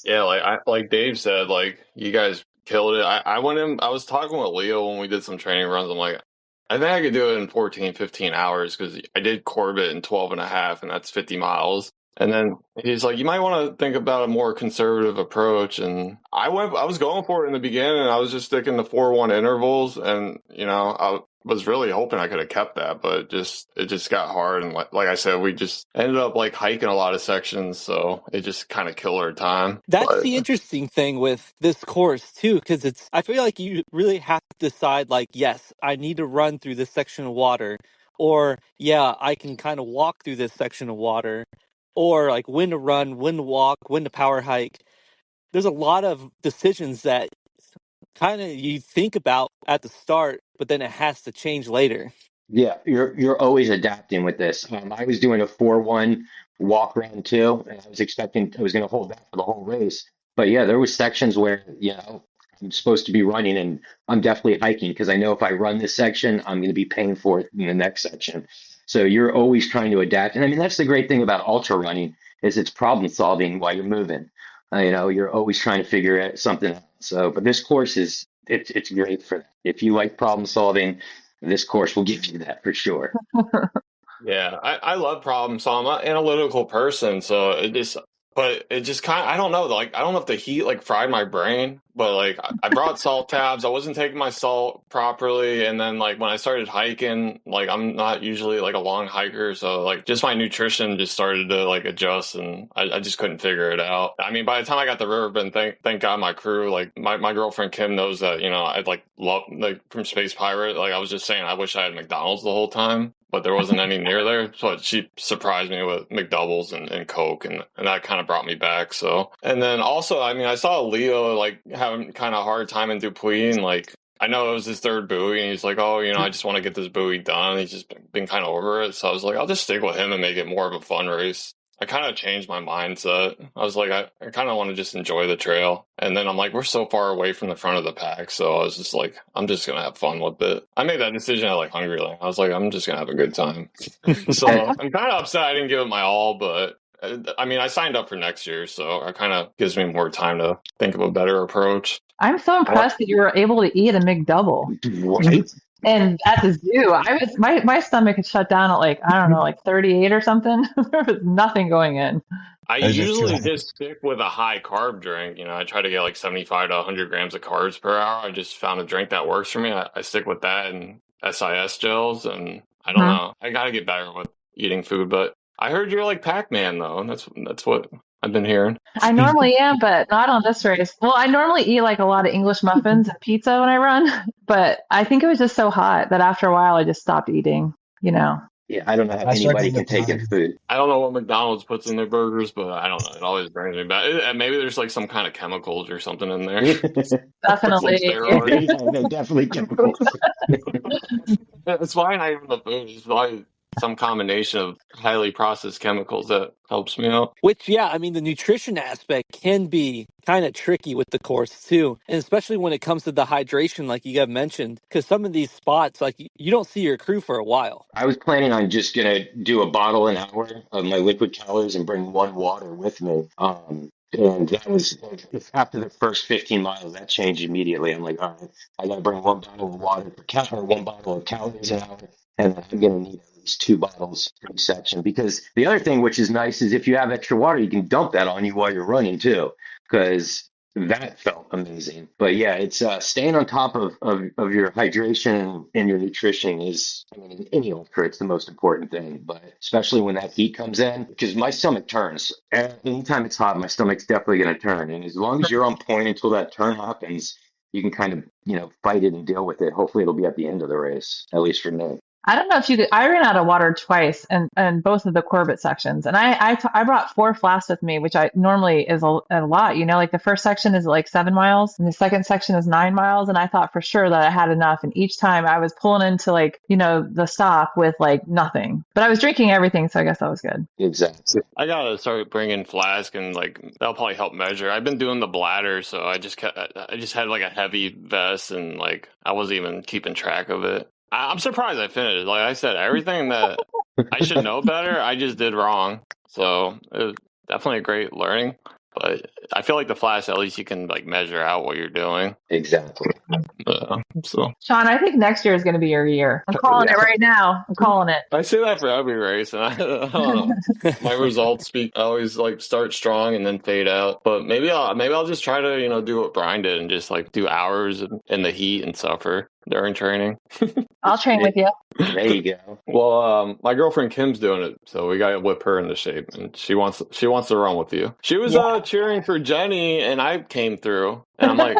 S12: Yeah, like Dave said, like you guys killed it. I went in. I was talking with Leo when we did some training runs. I'm like, I think I could do it in 14, 15 hours because I did Corbett in 12 and a half, and that's 50 miles. And then he's like, you might want to think about a more conservative approach. And I was going for it in the beginning, and I was just sticking to 4-1 intervals. And, I was really hoping I could have kept that, but it just got hard. And like I said, we just ended up like hiking a lot of sections. So it just kind of killed our time.
S2: That's the interesting thing with this course too, because I feel like you really have to decide like, yes, I need to run through this section of water, or yeah, I can kind of walk through this section of water, or like when to run, when to walk, when to power hike. There's a lot of decisions that kind of you think about at the start, but then it has to change later.
S10: Yeah, you're always adapting with this. I was doing a 4-1 walk run too, and I was expecting I was going to hold that for the whole race. But yeah, there was sections where I'm supposed to be running, and I'm definitely hiking because I know if I run this section, I'm going to be paying for it in the next section. So you're always trying to adapt, and I mean that's the great thing about ultra running is it's problem solving while you're moving. You're always trying to figure out something out. So, but this course it's great for that. If you like problem solving, this course will give you that for sure.
S12: Yeah, I love problem solving. I'm an analytical person, so it just kind of, I don't know, like, I don't know if the heat like fried my brain, but like I brought salt tabs. I wasn't taking my salt properly. And then like when I started hiking, like I'm not usually like a long hiker. So like just my nutrition just started to like adjust, and I just couldn't figure it out. I mean, by the time I got the riverbend, thank God my crew, like my girlfriend Kim knows that, I'd like love, like from Space Pirate, like I was just saying, I wish I had McDonald's the whole time, but there wasn't any near there. So she surprised me with McDoubles and Coke, and that kind of brought me back. So, and then also, I mean, I saw Leo like having kind of a hard time in Dupuy, and like, I know it was his third buoy, and he's like, oh, I just want to get this buoy done. He's just been kind of over it. So I was like, I'll just stick with him and make it more of a fun race. I kind of changed my mindset. I was like, I kind of want to just enjoy the trail. And then I'm like, we're so far away from the front of the pack. So I was just like, I'm just going to have fun with it. I made that decision at like Hungryland. I was like, I'm just going to have a good time. So I'm kind of upset I didn't give it my all, but I mean, I signed up for next year. So it kind of gives me more time to think of a better approach.
S9: I'm so impressed that you were able to eat a McDouble.
S10: Right?
S9: And at the zoo, my stomach had shut down at like, I don't know, like 38 or something. There was nothing going in.
S12: I usually just stick with a high carb drink. I try to get like 75 to 100 grams of carbs per hour. I just found a drink that works for me. I stick with that and SIS gels, and I don't know. I got to get better with eating food, but I heard you're like Pac-Man though, and that's what I've been hearing.
S9: I normally am, but not on this race. Well, I normally eat like a lot of English muffins and pizza when I run, but I think it was just so hot that after a while I just stopped eating,
S10: Yeah, I don't know how anybody can take in food.
S12: I don't know what McDonald's puts in their burgers, but I don't know. It always brings me back. Maybe there's like some kind of chemicals or something in there.
S9: Definitely.
S10: Definitely chemicals.
S12: It's fine, not even the food. It's like some combination of highly processed chemicals that helps me out.
S2: Which, yeah, I mean, the nutrition aspect can be kind of tricky with the course too, and especially when it comes to the hydration, like you guys mentioned, because some of these spots, like you don't see your crew for a while.
S10: I was planning on just gonna do a bottle an hour of my liquid calories and bring one water with me. And that was after the first 15 miles, that changed immediately. I'm like, all right, I gotta bring one bottle of water per or one bottle of calories an hour, and then I'm gonna need at least 2 bottles for each section. Because the other thing, which is nice, is if you have extra water, you can dump that on you while you're running too. Because that felt amazing. But yeah, it's staying on top of your hydration and your nutrition is, I mean, in any ultra, it's the most important thing. But especially when that heat comes in, because my stomach turns. Anytime it's hot, my stomach's definitely going to turn. And as long as you're on point until that turn happens, you can kind of, fight it and deal with it. Hopefully it'll be at the end of the race, at least for me.
S9: I don't know if you could. I ran out of water twice and both of the Corbett sections, and I brought 4 flasks with me, which I normally is a lot. Like the first section is like 7 miles, and the second section is 9 miles, and I thought for sure that I had enough. And each time I was pulling into the stop with like nothing, but I was drinking everything, so I guess that was good.
S10: Exactly.
S12: I gotta start bringing flask, and like that'll probably help measure. I've been doing the bladder, so I just had like a heavy vest, and like I wasn't even keeping track of it. I'm surprised I finished. Like I said, everything that I should know better, I just did wrong. So it was definitely a great learning. But I feel like the flash, at least you can like measure out what you're doing.
S10: Exactly.
S12: So
S9: Sean, I think next year is going to be your year. I'm calling it right now. I'm calling it.
S12: I say that for every race, and I don't know. My results always like start strong and then fade out. But maybe I'll just try to do what Brian did and just like do hours in the heat and suffer during training.
S9: I'll train with you.
S10: There you go.
S12: Well, my girlfriend Kim's doing it, so we gotta whip her into shape, and she wants to run with you. She was cheering for Jenny, and I came through, and I'm like,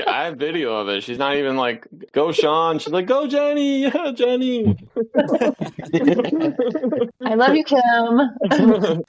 S12: I have video of it. She's not even like, "Go, Shawn." She's like, "Go, Jenny, yeah, Jenny."
S9: I love you, Kim.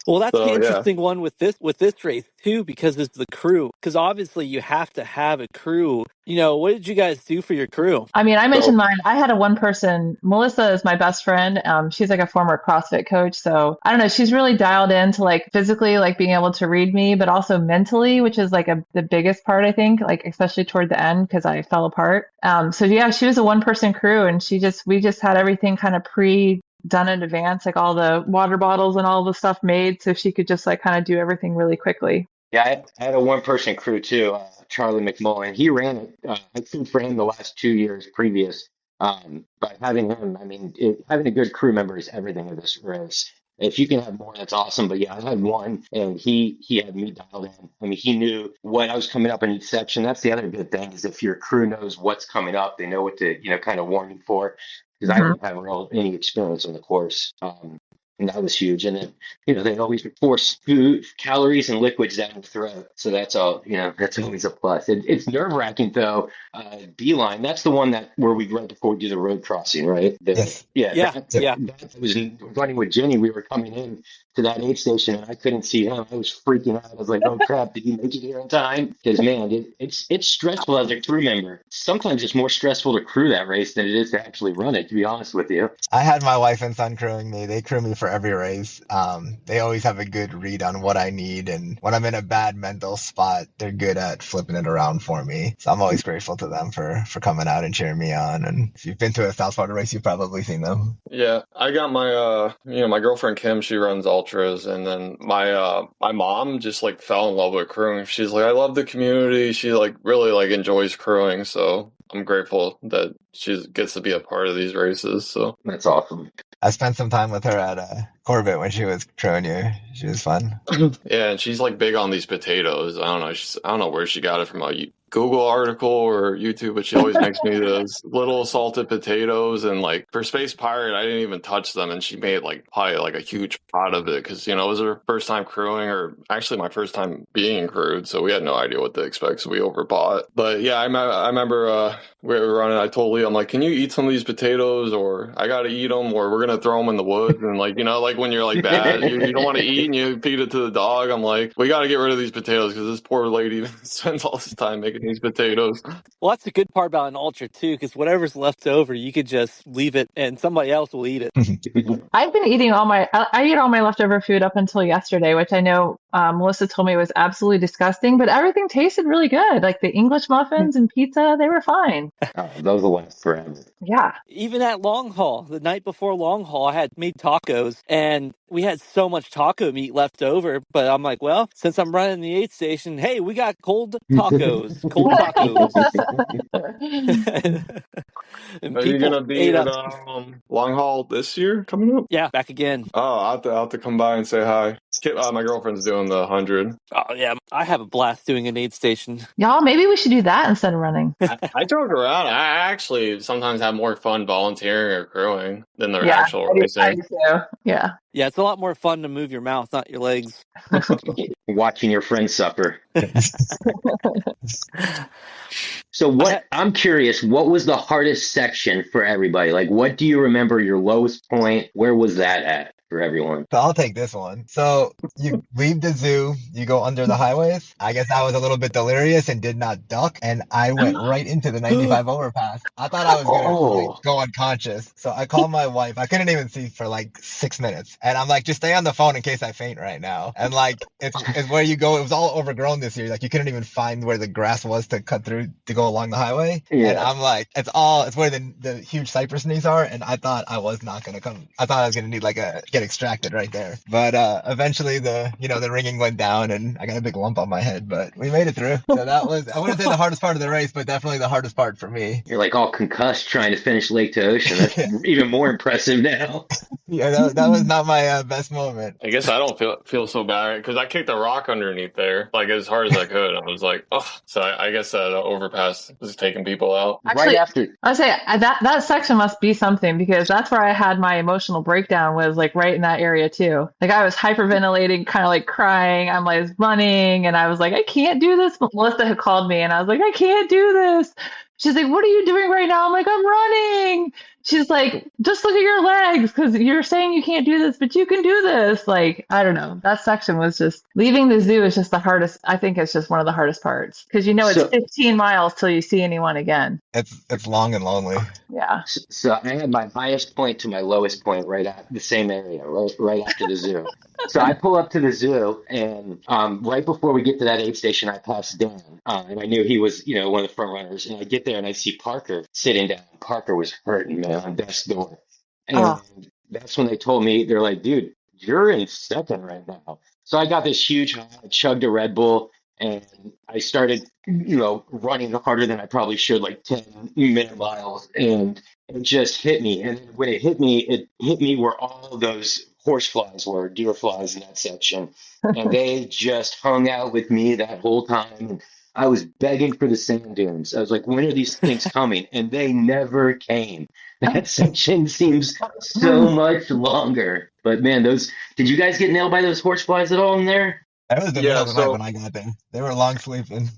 S2: Well, that's the interesting one with this race too, because it's the crew. Because obviously you have to have a crew. What did you guys do for your crew?
S9: I mean, I mentioned mine. I had a one-person. Melissa is my best friend. She's like a former CrossFit coach, so I don't know. She's really dialed into like physically, like being able to read me, but also mentally, which is like the biggest part, I think. Like especially toward the end because I fell apart. So yeah, she was a one-person crew, and we just had everything kind of done in advance, like all the water bottles and all the stuff made, so she could just like kind of do everything really quickly.
S10: Yeah, I had a one-person crew too, Charlie McMullen. He ran it. I think for him the last 2 years previous. But having him, I mean, having a good crew member is everything in this race. If you can have more, that's awesome. But yeah, I had one, and he had me dialed in. I mean, he knew what I was coming up in each section. That's the other good thing is if your crew knows what's coming up, they know what to kind of warn you for. Because I didn't have any experience on the course. And that was huge. And then, they always force food, calories, and liquids down the throat. So that's all, that's always a plus. It's nerve wracking though. Beeline, that's the one where we right before we do the road crossing, right?
S11: Yes.
S10: That was running with Jenny. We were coming in to that aid station and I couldn't see him. I was freaking out. I was like, oh crap, did he make it here in time? Because man, it's stressful as a crew member. Sometimes it's more stressful to crew that race than it is to actually run it, to be honest with you.
S11: I had my wife and son crewing me. They crew me for every race. They always have a good read on what I need, and when I'm in a bad mental spot, they're good at flipping it around for me. So I'm always grateful to them for coming out and cheering me on. And if you've been to a South Florida race, you've probably seen them.
S12: Yeah, I got my my girlfriend Kim. She runs ultras, and then my mom just like fell in love with crewing. She's like, I love the community. She like really like enjoys crewing, so I'm grateful that she gets to be a part of these races. So
S10: that's awesome.
S11: I spent some time with her at Corbett when she was crewing you. She was fun.
S12: Yeah, and she's like big on these potatoes. I don't know where she got it from, a Google article or YouTube, but she always makes me those little salted potatoes. And like for Space Pirate, I didn't even touch them, and she made like probably like a huge pot of it because it was her first time crewing, or actually my first time being crewed, so we had no idea what to expect, so we overbought. But yeah, I remember we were running. I told Lee, I'm like, can you eat some of these potatoes, or I gotta eat them, or we're gonna throw them in the woods. And like like when you're like bad, you don't want to eat and you feed it to the dog. I'm like, we gotta get rid of these potatoes because this poor lady spends all this time making eating these potatoes.
S2: Well, that's the good part about an ultra too, because whatever's left over, you could just leave it and somebody else will eat it.
S9: I've been eating I eat all my leftover food up until yesterday, which I know Melissa told me was absolutely disgusting, but everything tasted really good. Like the English muffins and pizza, they were fine.
S10: Oh, those will last forever.
S9: Yeah.
S2: Even at long haul, the night before long haul, I had made tacos and we had so much taco meat left over. But I'm like, well, since I'm running the aid station, hey, we got cold tacos. And
S12: Are you
S2: people
S12: gonna be
S2: ate
S12: at
S2: up.
S12: long haul this year coming up?
S2: Yeah, back again.
S12: Oh, I'll have to come by and say hi. My girlfriend's doing the 100.
S2: Oh yeah, I have a blast doing an aid station.
S9: Y'all, maybe we should do that instead of running.
S12: I joke around. I actually sometimes have more fun volunteering or crewing than the
S9: Yeah,
S12: actual
S9: I
S12: racing.
S9: do too. Yeah.
S2: Yeah, it's a lot more fun to move your mouth, not your legs.
S10: Watching your friends suffer. So I'm curious, what was the hardest section for everybody? Like, what do you remember your lowest point? Where was that at for everyone?
S11: So I'll take this one. So you leave the zoo, you go under the highways. I guess I was a little bit delirious and did not duck, and I went right into the 95 overpass. I thought I was gonna go unconscious. So I called my wife. I couldn't even see for like 6 minutes. And I'm like, just stay on the phone in case I faint right now. And like it's where you go, it was all overgrown this year. Like you couldn't even find where the grass was to cut through to go along the highway.
S10: Yeah.
S11: And I'm like, it's where the huge cypress knees are, and I thought I was not gonna come. I thought I was gonna need get extracted right there. But eventually the ringing went down and I got a big lump on my head, but we made it through. So that was, I wouldn't say the hardest part of the race, but definitely the hardest part for me.
S10: You're like all concussed trying to finish Lake to Ocean. That's even more impressive now.
S11: Yeah, that was not my best moment.
S12: I guess I don't feel so bad because I kicked a rock underneath there like as hard as I could. I was like, oh, so I guess that overpass was taking people out.
S9: Actually,
S10: Right after.
S9: I say that section must be something because that's where I had my emotional breakdown was like right in that area too. Like I was hyperventilating, kind of like crying. I'm like running and I was like, I can't do this. Melissa had called me and I was like, I can't do this. She's like, what are you doing right now? I'm like, I'm running. She's like, just look at your legs because you're saying you can't do this, but you can do this. Like, I don't know. That section was just leaving the zoo is just the hardest. I think it's just one of the hardest parts because it's 15 miles till you see anyone again.
S11: It's long and lonely.
S9: Yeah.
S10: So I had my highest point to my lowest point right at the same area, right after the zoo. So I pull up to the zoo, and right before we get to that aid station, I pass Dan, and I knew he was, one of the front runners. And I get there, and I see Parker sitting down. Parker was hurting, man, on death's door. And that's when they told me, they're like, dude, you're in second right now. So I got this huge high, I chugged a Red Bull, and I started, running harder than I probably should, like 10-minute miles, and it just hit me. And when it hit me where all those horseflies were, deer flies in that section, and they just hung out with me that whole time. And I was begging for the sand dunes. I was like, when are these things coming? And they never came. That section seems so much longer. But man, did you guys get nailed by those horseflies at all in there?
S11: That was the middle of the night when I got there. They were long sleeping.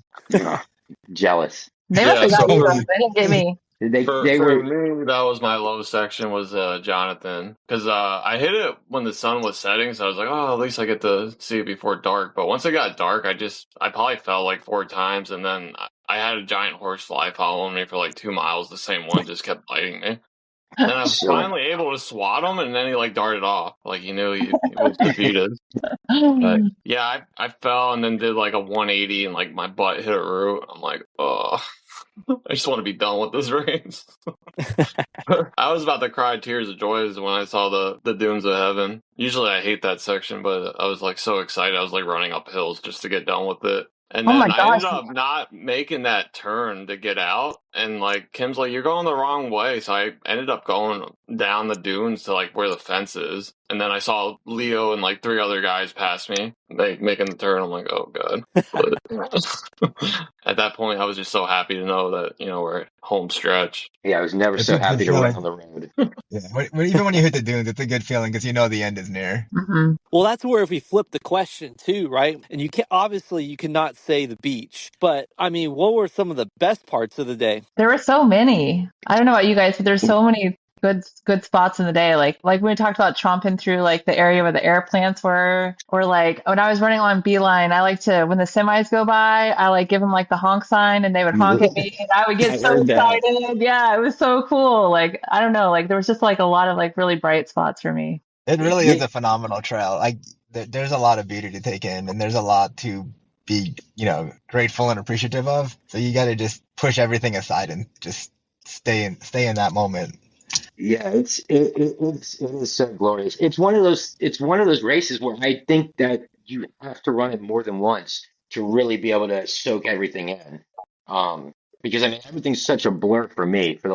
S10: Jealous.
S9: They must have got you. They didn't get me.
S12: For me, that was my low section was Jonathan because I hit it when the sun was setting, so I was like, oh, at least I get to see it before dark. But once it got dark, I probably fell like 4 times, and then I had a giant horsefly following me for like 2 miles. The same one just kept biting me. And I was finally able to swat him, and then he like darted off, like he knew he was defeated. But yeah, I fell and then did like a 180, and like my butt hit a root. I'm like, oh, I just want to be done with this race. I was about to cry tears of joy when I saw the dunes of heaven. Usually I hate that section, but I was like so excited. I was like running up hills just to get done with it. And then I ended up not making that turn to get out. And like Kim's like, you're going the wrong way. So I ended up going down the dunes to like where the fence is. And then I saw Leo and like 3 other guys pass me, making the turn. I'm like, oh god. But at that point, I was just so happy to know that we're at home stretch.
S10: Yeah, I was never so happy to run on the road.
S11: Yeah, even when you hit the dunes, it's a good feeling because the end is near.
S9: Mm-hmm.
S2: Well, that's where if we flip the question too, right? And you cannot say the beach, but I mean, what were some of the best parts of the day?
S9: There were so many. I don't know about you guys, but there's so many good spots in the day. Like when we talked about tromping through like the area where the air plants were, or like when I was running on Beeline, I like to when the semis go by, I like give them like the honk sign and they would honk at me and I would get
S10: I
S9: so
S10: heard that.
S9: excited. Yeah, it was so cool. Like I don't know, like there was just like a lot of like really bright spots for me.
S11: It really
S10: Yeah,
S11: is a phenomenal trail. Like there's a lot of beauty to take in, and there's a lot to be, grateful and appreciative of. So you got to just push everything aside and just stay in that moment.
S10: yeah, it is so glorious. It's one of those races where I think that you have to run it more than once to really be able to soak everything in. Um, because I mean everything's such a blur for me for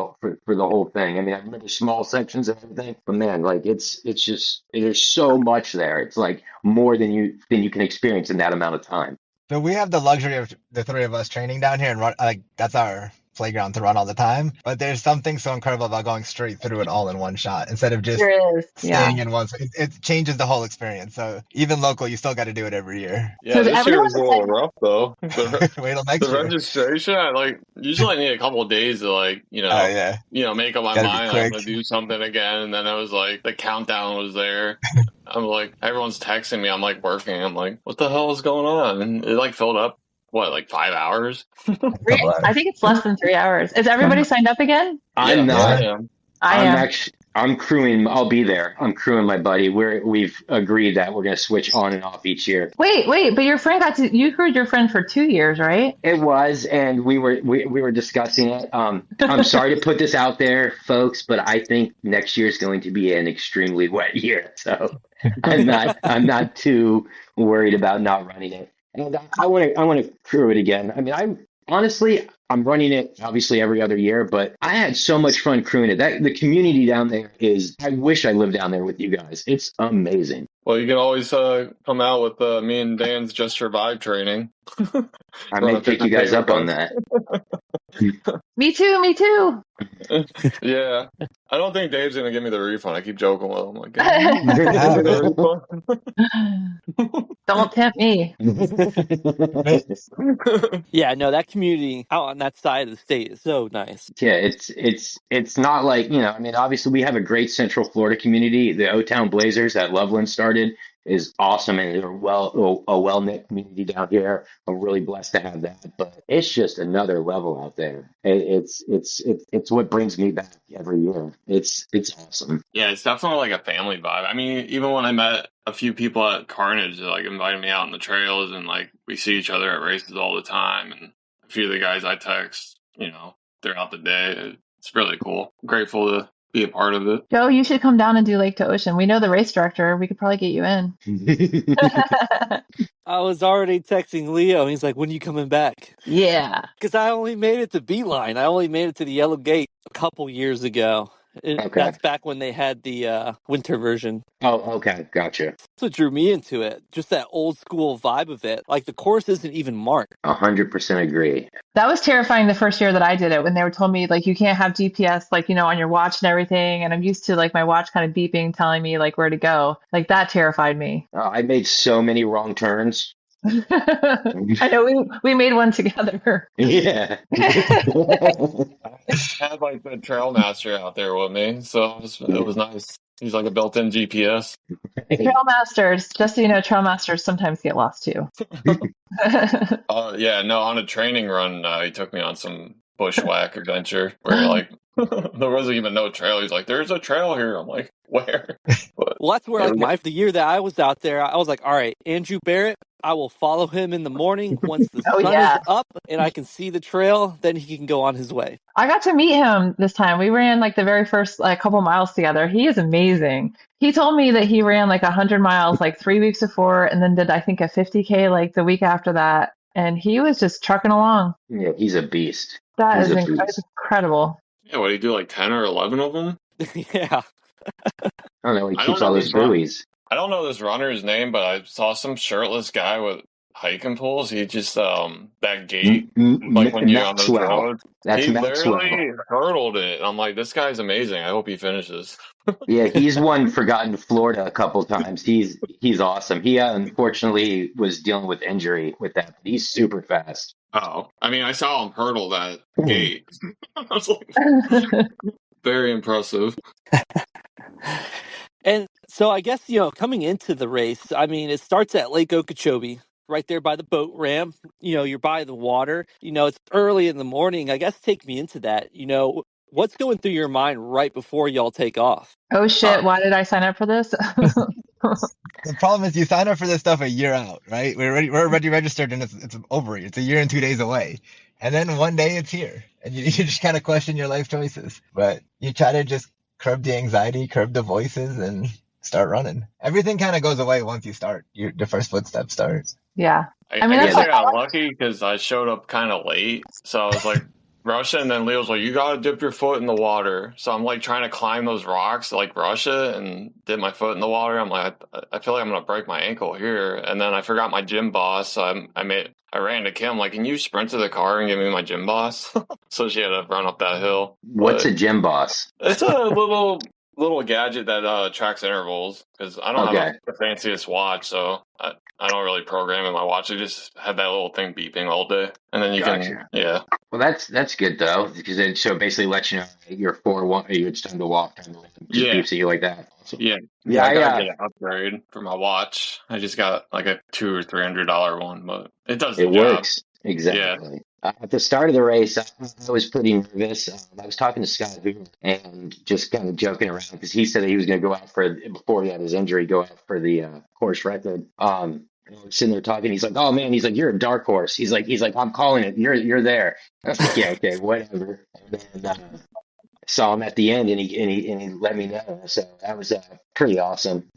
S10: the whole thing. I mean I remember small sections and everything, but man, like it's just there's so much there. It's like more than you can experience in that amount of time.
S11: So we have the luxury of the three of us training down here and run, like that's our playground to run all the time. But there's something so incredible about going straight through it all in one shot instead of just
S9: There is, yeah.
S11: staying in one. It changes the whole experience. So even local, you still got to do it every year.
S12: Yeah,
S9: So
S12: this year
S9: everyone
S12: was a little rough though.
S11: Wait till next
S12: The
S11: year.
S12: registration, I usually need a couple of days to
S11: Oh yeah,
S12: make up my
S11: gotta be
S12: mind. I'm
S11: quick.
S12: gonna do something again, and then I was like, the countdown was there. I'm like, everyone's texting me. I'm like working. I'm like, what the hell is going on? And it like filled up. What, like 5 hours?
S9: I think it's less than 3 hours. Is everybody signed up again?
S10: I'm
S12: Yeah,
S10: not.
S12: I am.
S9: I am.
S10: I'm crewing. I'll be there. I'm crewing my buddy. We've agreed that we're gonna switch on and off each year.
S9: Wait, but your friend you crewed your friend for 2 years, right?
S10: It was, and we were discussing it. I'm sorry to put this out there, folks, but I think next year is going to be an extremely wet year. So I'm not too worried about not running it. And I want to crew it again. I mean, I'm running it obviously every other year, but I had so much fun crewing it. The community down there is. I wish I lived down there with you guys. It's amazing.
S12: Well, you can always come out with me and Dan's Just Survive training.
S10: I
S12: Run
S10: may
S12: a
S10: take you
S12: 50K
S10: guys
S12: with
S10: up on
S12: us.
S10: that.
S9: Me too.
S12: Yeah, I don't think Dave's gonna give me the refund. I keep joking with him, like,
S9: Don't tempt me.
S2: Yeah, no, that community out on that side of the state is so nice.
S10: Yeah, it's not like, I mean, obviously we have a great Central Florida community. The O-Town Blazers that Loveland started is awesome, and they're a well-knit community down here. I'm really blessed to have that, but it's just another level out there. It's what brings me back every year. It's awesome.
S12: Yeah, it's definitely like a family vibe. I mean, even when I met a few people at Carnage, they like invited me out on the trails, and like we see each other at races all the time. And a few of the guys I text, throughout the day, it's really cool. I'm grateful to be a part of it.
S9: Joe, you should come down and do Lake to Ocean. We know the race director. We could probably get you in.
S2: I was already texting Leo, and he's like, when are you coming back?
S9: Yeah.
S2: Because I only made it to Beeline. I only made it to the Yellow Gate a couple years ago.
S10: Okay.
S2: That's back when they had the winter version.
S10: Oh, okay. Gotcha.
S2: That's what drew me into it. Just that old school vibe of it. Like the course isn't even marked.
S10: 100% agree.
S9: That was terrifying the first year that I did it when they were told me like you can't have GPS like on your watch and everything, and I'm used to like my watch kind of beeping telling me like where to go. Like that terrified me.
S10: I made so many wrong turns.
S9: I know we made one together.
S10: Yeah.
S12: I had like the trail master out there with me, so it was nice. He's like a built-in GPS.
S9: Trail masters, just so you know, trail masters sometimes get lost too.
S12: Yeah, no, on a training run, he took me on some bushwhack adventure where like there wasn't even no trail. He's like, "There's a trail here." I'm like, "Where?" But
S2: Well, that's where like the year that I was out there, I was like, all right, Andrew Barrett, I will follow him in the morning once the
S9: Oh
S2: sun
S9: yeah.
S2: is up and I can see the trail, then he can go on his way.
S9: I got to meet him this time. We ran like the very first couple miles together. He is amazing. He told me that he ran like 100 miles like 3 weeks before and then did I think a 50K like the week after that. And he was just trucking along.
S10: Yeah, he's a beast.
S9: That
S10: He's
S9: is
S10: a beast.
S9: incredible.
S12: yeah, what do you do? Like 10 or 11 of them?
S2: Yeah.
S10: I don't know. He
S12: I
S10: keeps
S12: don't
S10: all
S12: know
S10: those
S12: his run.
S10: buoys.
S12: I don't know this runner's name, but I saw some shirtless guy with hiking poles. He just that gate, like when you're on the
S10: Maxwell.
S12: road,
S10: That's
S12: he
S10: Maxwell.
S12: literally hurdled it. I'm like, this guy's amazing. I hope he finishes.
S10: Yeah, he's won Forgotten Florida a couple times. He's awesome. He unfortunately was dealing with injury with that, but he's super fast.
S12: Oh, I mean, I saw him hurdle that gate. I was like, very impressive.
S2: And so I guess, coming into the race, I mean, it starts at Lake Okeechobee, right there by the boat ramp. You're by the water. It's early in the morning. I guess take me into that. What's going through your mind right before y'all take off?
S9: Oh shit, why did I sign up for this?
S11: The problem is you sign up for this stuff a year out, right? We're already registered and it's over. It's a year and 2 days away. And then one day it's here. And you just kind of question your life choices. But you try to just curb the anxiety, curb the voices, and start running. Everything kind of goes away once you start. The first footstep starts.
S9: Yeah.
S12: I
S9: mean,
S12: guess
S9: that's
S12: I got lucky because I showed up kind of late. So I was like rushing, and then Leo's like, you got to dip your foot in the water. So I'm like trying to climb those rocks, like rush it and dip my foot in the water. I'm like, I feel like I'm going to break my ankle here. And then I forgot my gym boss. So I ran to Kim, like, can you sprint to the car and give me my gym boss? So she had to run up that hill.
S10: What's a gym boss?
S12: It's a little gadget that tracks intervals, because I don't have the fanciest watch, so I don't really program in my watch. I just have that little thing beeping all day, and then you can, yeah.
S10: Well, that's good though, because it basically lets you know you're 4-1, it's time to walk, just beeps at you like that. Awesome.
S12: Yeah. I gotta get an upgrade for my watch. I just got like a $200 or $300 one, but it does the job.
S10: It works exactly. Yeah. At the start of the race, I was pretty nervous. I was talking to Scott Hoover and just kind of joking around because he said that he was going to go out before he had his injury, go out for the course record. And we're sitting there talking. He's like, "Oh man," he's like, "You're a dark horse." He's like, "I'm calling it. You're there." I was like, "Yeah, okay, whatever." And then saw him at the end, and he let me know. So that was pretty awesome.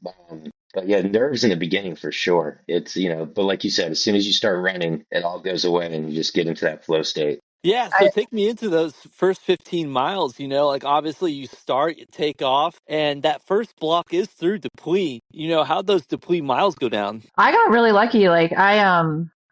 S10: But yeah, nerves in the beginning for sure. It's, but like you said, as soon as you start running, it all goes away and you just get into that flow state.
S2: Yeah, so take me into those first 15 miles, like obviously you start, you take off, and that first block is through Dupuis. How'd those Dupuis miles go down?
S9: I got really lucky. Like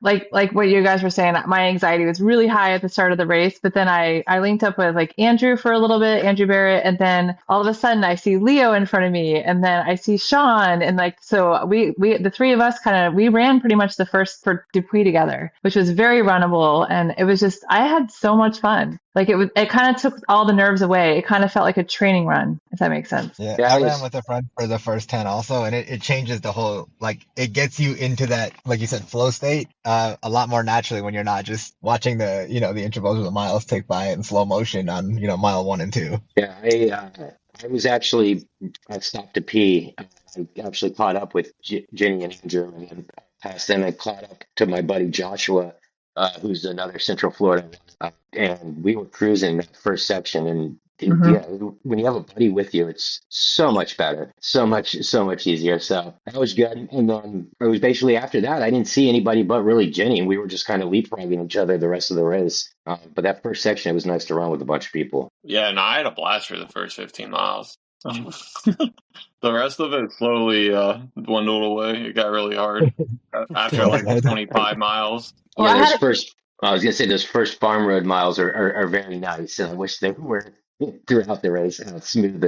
S9: like what you guys were saying, my anxiety was really high at the start of the race, but then I linked up with like Andrew for a little bit, Andrew Barrett, and then all of a sudden I see Leo in front of me, and then I see Shawn, and like so we the three of us we ran pretty much the first for Dupuis together, which was very runnable, and it was just I had so much fun. Like it kind of took all the nerves away. It kind of felt like a training run, if that makes sense.
S11: Yeah, I ran with a friend for the first 10 also, and it changes the whole, like it gets you into that, like you said, flow state a lot more naturally when you're not just watching the, the intervals of the miles tick by in slow motion on, mile 1 and 2.
S10: Yeah, I was actually, I stopped to pee. I actually caught up with Jenny and Andrew, and then past them and caught up to my buddy Joshua, who's another Central Florida, and we were cruising that first section, and yeah, when you have a buddy with you, it's so much better, so much easier. So that was good. And then it was basically after that, I didn't see anybody but really Jenny, and we were just kind of leapfrogging each other the rest of the race. But that first section, it was nice to run with a bunch of people.
S12: Yeah, and I had a blast for the first 15 miles. The rest of it slowly dwindled away. It got really hard after like 25 miles.
S10: Yeah, I was gonna say those first farm road miles are very nice, and I wish they were throughout the race how smooth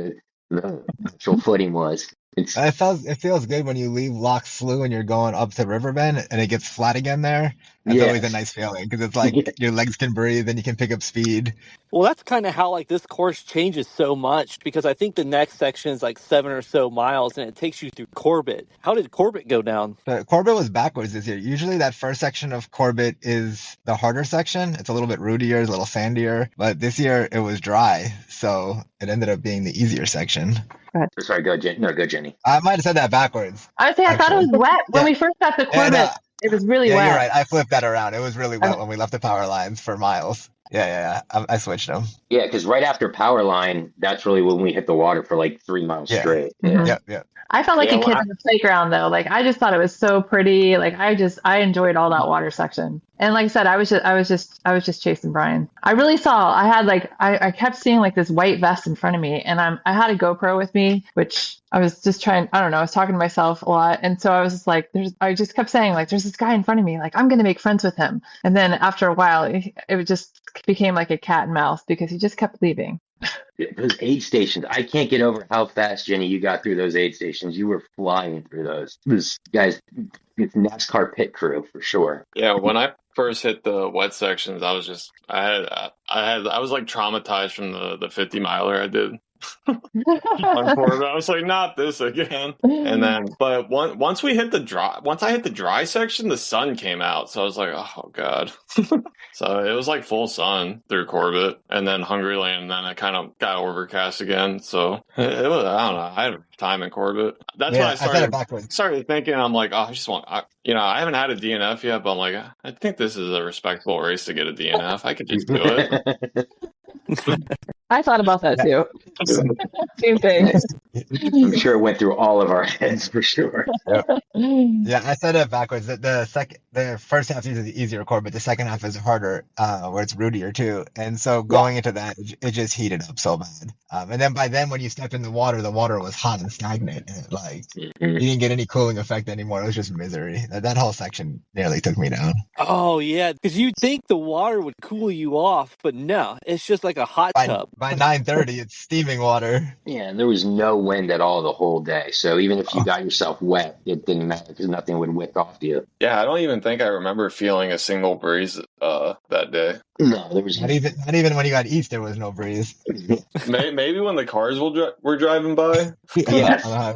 S10: the actual footing was.
S11: It feels good when you leave Loch Slough and you're going up to Riverbend and it gets flat again there. That's always a nice feeling because it's like your legs can breathe and you can pick up speed.
S2: Well, that's kind of how like this course changes so much, because I think the next section is like 7 or so miles and it takes you through Corbett. How did Corbett go down?
S11: But Corbett was backwards this year. Usually that first section of Corbett is the harder section. It's a little bit rootier, it's a little sandier, but this year it was dry, so it ended up being the easier section.
S10: Sorry, go Jenny. No, go Jenny.
S11: I might have said that backwards.
S9: I thought it was wet when we first got to Corbett. It was really wet.
S11: You're right. I flipped that around. It was really wet when we left the power lines for miles. Yeah. I switched them.
S10: Yeah, because right after power line, that's really when we hit the water for like 3 miles straight. Yeah.
S11: Yep.
S9: I felt like a kid on the playground though. Like I just thought it was so pretty. Like I enjoyed all that water section. And like I said, I was just chasing Brian. I really saw. I kept seeing like this white vest in front of me, and I had a GoPro with me, which I was just trying. I don't know. I was talking to myself a lot, and so I was just like, I just kept saying like, there's this guy in front of me. Like I'm gonna make friends with him. And then after a while, it just became like a cat and mouse because he just kept leaving.
S10: Those aid stations, I can't get over how fast, Jenny, you got through those aid stations. You were flying through those. Those guys, it's NASCAR pit crew for sure.
S12: Yeah, when I first hit the wet sections, I was like traumatized from the 50 miler I did on Corbin. I was like, not this again. And then, but once I hit the dry section, the sun came out. So I was like, oh God. So it was like full sun through Corbett and then Hungryland, and then it kind of got overcast again. So it was, I don't know. I had time in Corbett. That's when I started thinking, I'm like, oh, I haven't had a DNF yet, but I'm like, I think this is a respectable race to get a DNF. I could just do it.
S9: I thought about that too. Same thing.
S10: I'm sure it went through all of our heads for sure.
S11: Yeah, I said it backwards. The first half is the easier core, but the second half is harder, where it's rootier too. And so going into that, it just heated up so bad. And then by then, when you stepped in the water was hot and stagnant, and you didn't get any cooling effect anymore. It was just misery. That whole section nearly took me down.
S2: Oh yeah, because you'd think the water would cool you off, but no, it's just like a hot tub.
S11: By 9:30, it's steaming water.
S10: Yeah, and there was no wind at all the whole day. So even if you got yourself wet, it didn't matter because nothing would wick off you.
S12: Yeah, I don't even think I remember feeling a single breeze that day.
S10: No, there was
S11: not even when you got east. There was no breeze.
S12: Maybe when the cars were driving by.
S10: Yeah.
S9: Yeah,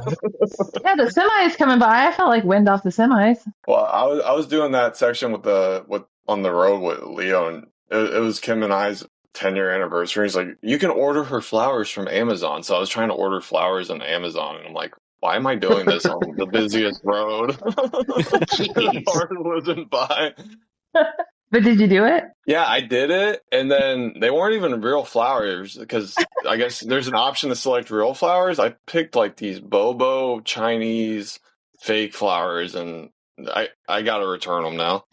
S9: the semis coming by. I felt like wind off the semis.
S12: Well, I was doing that section on the road with Leo, and it was Kim and I's 10-year anniversary. He's like, you can order her flowers from Amazon. So I was trying to order flowers on Amazon, and I'm like, why am I doing this on the busiest road? The cars wasn't by.
S9: But did you do it?
S12: Yeah, I did it, and then they weren't even real flowers because I guess there's an option to select real flowers. I picked like these Bobo Chinese fake flowers, and I gotta return them now.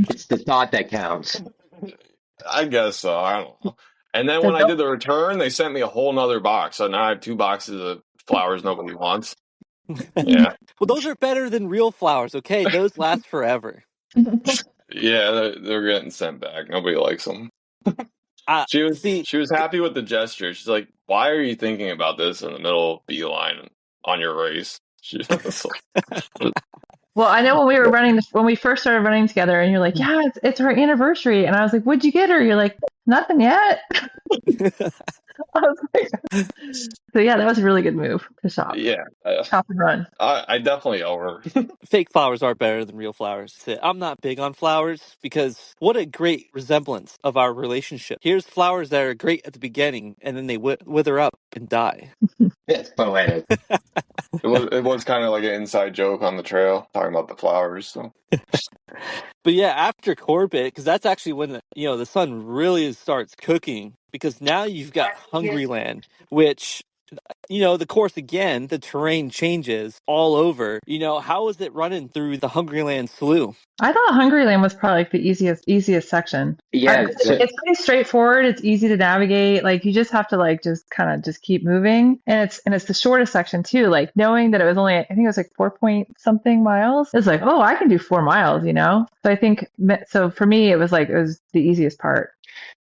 S10: It's the thought that counts.
S12: I guess so. I don't know. And then when I did the return, they sent me a whole nother box. So now I have 2 boxes of flowers nobody wants. Yeah.
S2: Well, those are better than real flowers, okay? Those last forever.
S12: Yeah, they're getting sent back. Nobody likes them. She was happy with the gesture. She's like, why are you thinking about this in the middle of beeline on your race?
S9: Well, I know when we first started running together, and you're like, yeah, it's our anniversary. And I was like, what'd you get her? You're like, nothing yet. I was like, so yeah, that was a really good move to shop.
S12: Yeah.
S9: Shop and run.
S12: I definitely owe her.
S2: Fake flowers are better than real flowers. I'm not big on flowers because what a great resemblance of our relationship. Here's flowers that are great at the beginning, and then they wither up and die.
S10: It's poetic.
S12: It was kind of like an inside joke on the trail, talking about the flowers. So.
S2: But yeah, after Corbett, because that's actually when the sun really starts cooking, because now you've got Hungryland, which, the course again, the terrain changes all over. How was it running through the Hungryland slough?
S9: I thought Hungryland was probably like the easiest section.
S10: Yeah,
S9: it's pretty straightforward. It's easy to navigate. Like you just have to just keep moving, and it's the shortest section too. Like knowing that it was only, I think it was like 4-point-something miles. It's like, oh, I can do 4 miles. So I think for me it was the easiest part.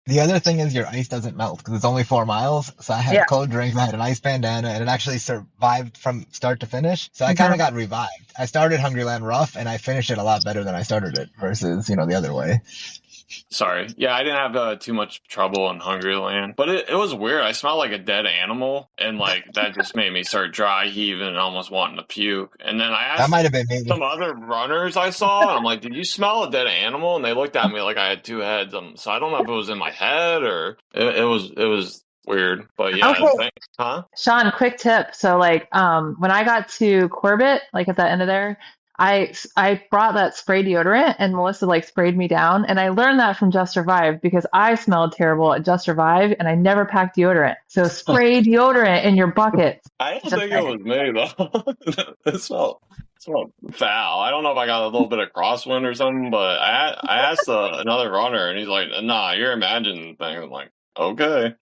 S11: The other thing is your ice doesn't melt because it's only 4 miles. So I had cold drinks, I had an ice bandana, and it actually survived from start to finish. So I kind of got revived. I started Hungryland rough, and I finished it a lot better than I started it versus, the other way.
S12: Sorry. Yeah, I didn't have too much trouble in Hungryland. But it was weird. I smelled like a dead animal, and that just made me start dry heaving and almost wanting to puke. And then I asked
S11: that might have been me.
S12: Some other runners I saw, and I'm like, did you smell a dead animal? And they looked at me like I had 2 heads. So I don't know if it was in my head or it was weird. But yeah.
S9: Okay.
S12: Huh?
S9: Shawn, quick tip. So when I got to Corbett, at the end of there, I brought that spray deodorant, and Melissa sprayed me down, and I learned that from Just Survive because I smelled terrible at Just Survive and I never packed deodorant. So spray deodorant in your bucket.
S12: I don't think it was me though. It smelled foul. I don't know if I got a little bit of crosswind or something, but I asked another runner, and he's like, "Nah, you're imagining things." I'm like, okay.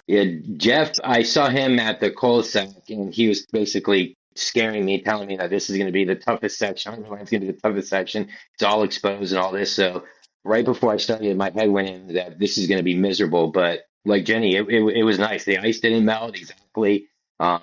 S10: Yeah, Jeff, I saw him at the cul-de-sac, and he was basically scaring me, telling me that this is going to be the toughest section. It's going to be the toughest section. It's all exposed and all this. So right before I started, my head went in that this is going to be miserable. But like Jenny, it was nice. The ice didn't melt exactly. Yeah.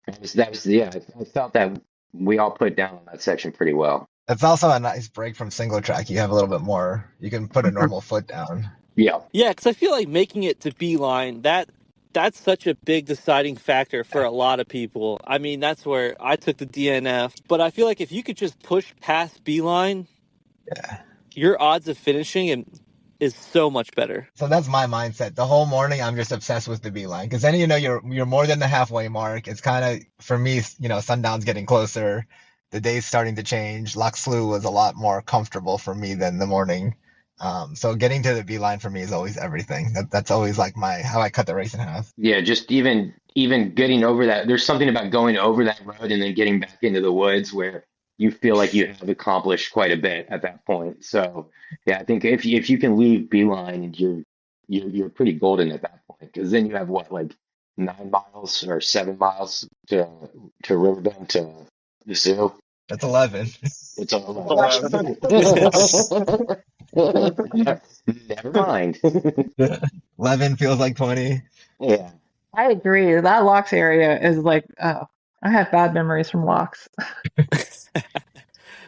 S10: I felt that we all put down on that section pretty well.
S11: It's also a nice break from single track. You have a little bit more. You can put a normal foot down.
S10: Yeah.
S2: Yeah, because I feel like making it to Beeline, that's such a big deciding factor for a lot of people. I mean, that's where I took the DNF. But I feel like if you could just push past Beeline, your odds of finishing is so much better.
S11: So that's my mindset. The whole morning, I'm just obsessed with the beeline because then you're more than the halfway mark. It's kind of for me, sundown's getting closer. The day's starting to change. Loch Slough was a lot more comfortable for me than the morning. So getting to the beeline for me is always everything. That's always like how I cut the race in half.
S10: Yeah, just even getting over that. There's something about going over that road and then getting back into the woods where you feel like you have accomplished quite a bit at that point. So yeah, I think if you can leave Beeline, you're pretty golden at that point because then you have what, like 9 miles or 7 miles to Riverbend to the zoo.
S11: That's 11.
S10: It's all 11. Never mind.
S11: 11 feels like 20.
S10: Yeah.
S9: I agree. That Locks area is like, oh, I have bad memories from Locks.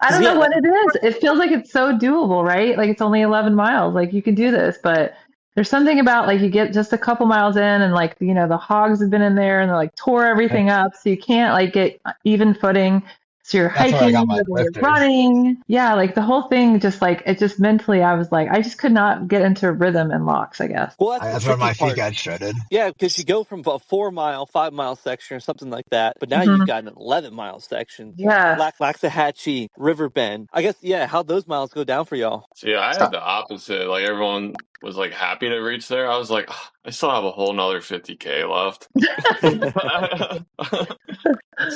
S9: I don't know what it is. It feels like it's so doable, right? Like it's only 11 miles. Like you can do this, but there's something about like you get just a couple miles in and like, the hogs have been in there and they like tore everything up. So you can't like get even footing. So you're hiking, you're running. Yeah, like the whole thing just like, it just mentally, I was like, I just could not get into rhythm in Locks, I guess.
S2: Well,
S11: that's where my feet got shredded.
S2: Yeah, because you go from a 4-mile, 5-mile section or something like that, but now you've got an 11-mile section.
S9: Yeah.
S2: Waxahachie, Riverbend. I guess, yeah, how'd those miles go down for y'all?
S12: See, I had the opposite. Like everyone was like happy to reach there. I was like, oh, I still have a whole nother 50K left.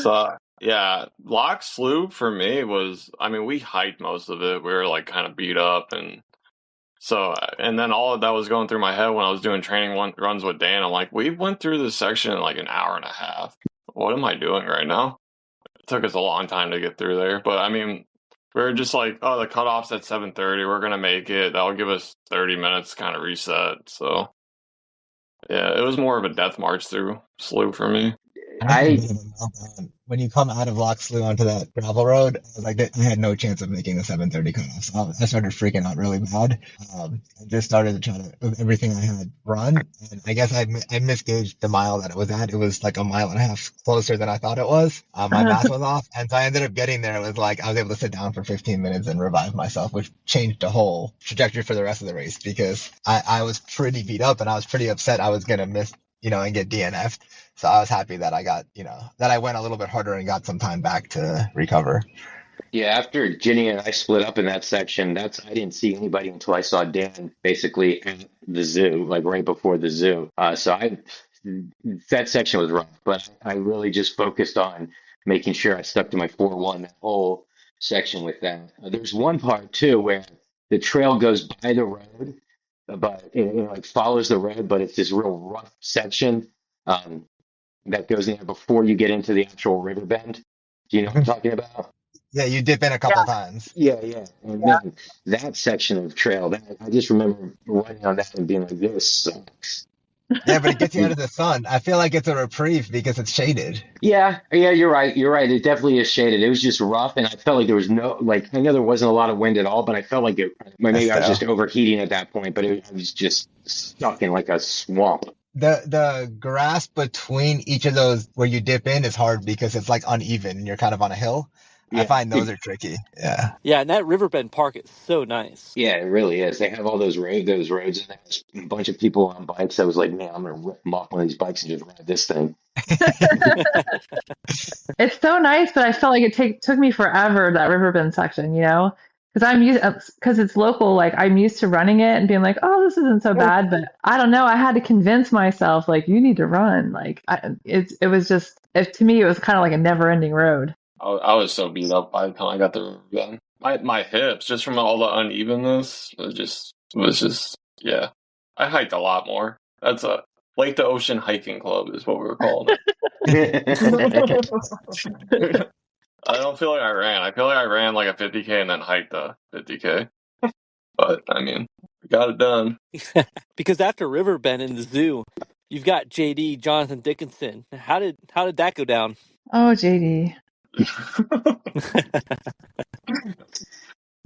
S12: So yeah, Loch Slough for me was, I mean, we hiked most of it. We were like kind of beat up and then all of that was going through my head when I was doing training runs with Dan. I'm like, we went through this section in like an hour and a half. What am I doing right now? It took us a long time to get through there. But I mean, we were just like, oh, the cutoff's at 7:30. We're going to make it. That'll give us 30 minutes to kind of reset. So yeah, it was more of a death march through Slough for me.
S11: When you come out of Loch Slough onto that gravel road, I had no chance of making the 7:30 cutoff. So I started freaking out really bad. I just started to try to, with everything I had, run. And I guess I misgauged the mile that it was at. It was like a mile and a half closer than I thought it was. My math was off. And so I ended up getting there. It was like I was able to sit down for 15 minutes and revive myself, which changed the whole trajectory for the rest of the race because I was pretty beat up and I was pretty upset I was going to miss, and get DNF'd. So I was happy that I got, that I went a little bit harder and got some time back to recover.
S10: Yeah, after Ginny and I split up in that section, I didn't see anybody until I saw Dan basically at the zoo, like right before the zoo. That section was rough, but I really just focused on making sure I stuck to my 4-1 that whole section with that. There's one part too where the trail goes by the road, but it like follows the road, but it's this real rough section that goes in there before you get into the actual river bend. Do you know what I'm talking about?
S11: Yeah, you dip in a couple times.
S10: Yeah. And then that section of trail, I just remember running on that and being like, this sucks.
S11: Yeah, but it gets you out of the sun. I feel like it's a reprieve because it's shaded.
S10: Yeah, you're right. It definitely is shaded. It was just rough, and I felt like there was no, like, I know there wasn't a lot of wind at all, but I felt like maybe I was just overheating at that point, but I was just stuck in like a swamp.
S11: The grass between each of those where you dip in is hard because it's like uneven and you're kind of on a hill. Yeah. I find those are tricky. Yeah.
S2: Yeah, and that Riverbend Park is so nice.
S10: Yeah, it really is. They have all those roads, and there's a bunch of people on bikes. I was like, man, I'm gonna rip them off one of these bikes and just ride this thing.
S9: It's so nice, but I felt like it took me forever, that Riverbend section, because it's local. Like I'm used to running it and being like, oh, this isn't so bad. But I don't know. I had to convince myself like you need to run. Like it was just to me it was kind of like a never ending road.
S12: I was so beat up by the time I got the Riverbend. My hips, just from all the unevenness, was just yeah. I hiked a lot more. That's a Lake to Ocean Hiking Club is what we were calling it. I don't feel like I ran. I feel like I ran like a 50K and then hiked a 50K. But I mean, we got it done.
S2: Because after Riverbend in the zoo, you've got JD Jonathan Dickinson. How did that go down?
S9: Oh, JD.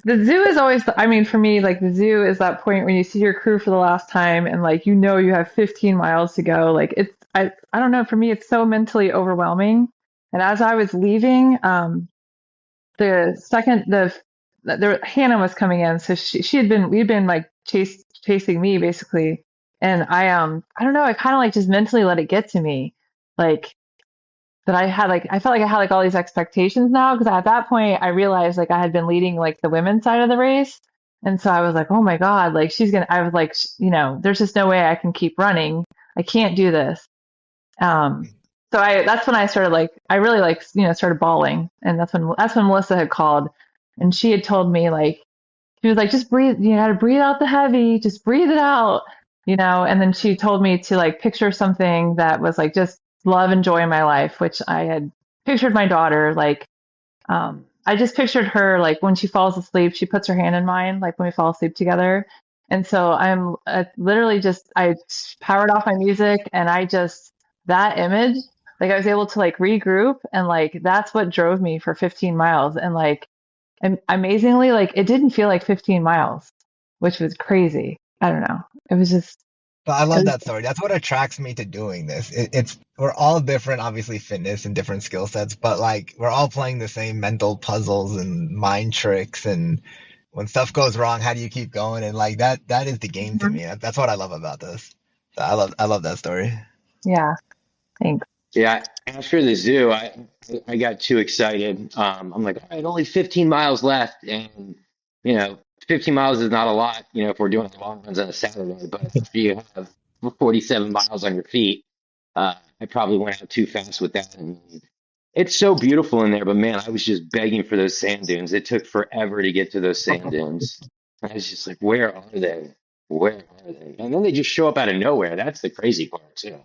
S9: The zoo is always, I mean, for me, like the zoo is that point when you see your crew for the last time and like you know you have 15 miles to go. Like I don't know, for me it's so mentally overwhelming. And as I was leaving, the second the Hannah was coming in, so we'd been like chasing me basically. And I don't know, I kind of like just mentally let it get to me. Like that I felt like I had like all these expectations now because at that point I realized like I had been leading like the women's side of the race. And so I was like, oh my God, like I was like, there's just no way I can keep running. I can't do this. That's when I started like, I really like, started bawling. And that's when Melissa had called and she had told me like, she was like, just breathe, you got to breathe out the heavy, just breathe it out, and then she told me to like picture something that was like just love and joy in my life, which I had pictured my daughter. Like, I just pictured her like when she falls asleep, she puts her hand in mine, like when we fall asleep together. And so I'm literally I powered off my music and that image, like I was able to like regroup and like that's what drove me for 15 miles. And like, and amazingly, like it didn't feel like 15 miles, which was crazy. I don't know. It was just.
S11: But I love that story. That's what attracts me to doing this. We're all different, obviously fitness and different skill sets, but like we're all playing the same mental puzzles and mind tricks. And when stuff goes wrong, how do you keep going? And like that is the game to me. That's what I love about this. So I love that story.
S9: Yeah. Thanks.
S10: Yeah, after the zoo, I got too excited. I'm like, all right, only 15 miles left, and 15 miles is not a lot, if we're doing long runs on a Saturday. But if you have 47 miles on your feet, I probably went out too fast with that. And it's so beautiful in there, but man, I was just begging for those sand dunes. It took forever to get to those sand dunes. I was just like, where are they? Where are they? And then they just show up out of nowhere. That's the crazy part too.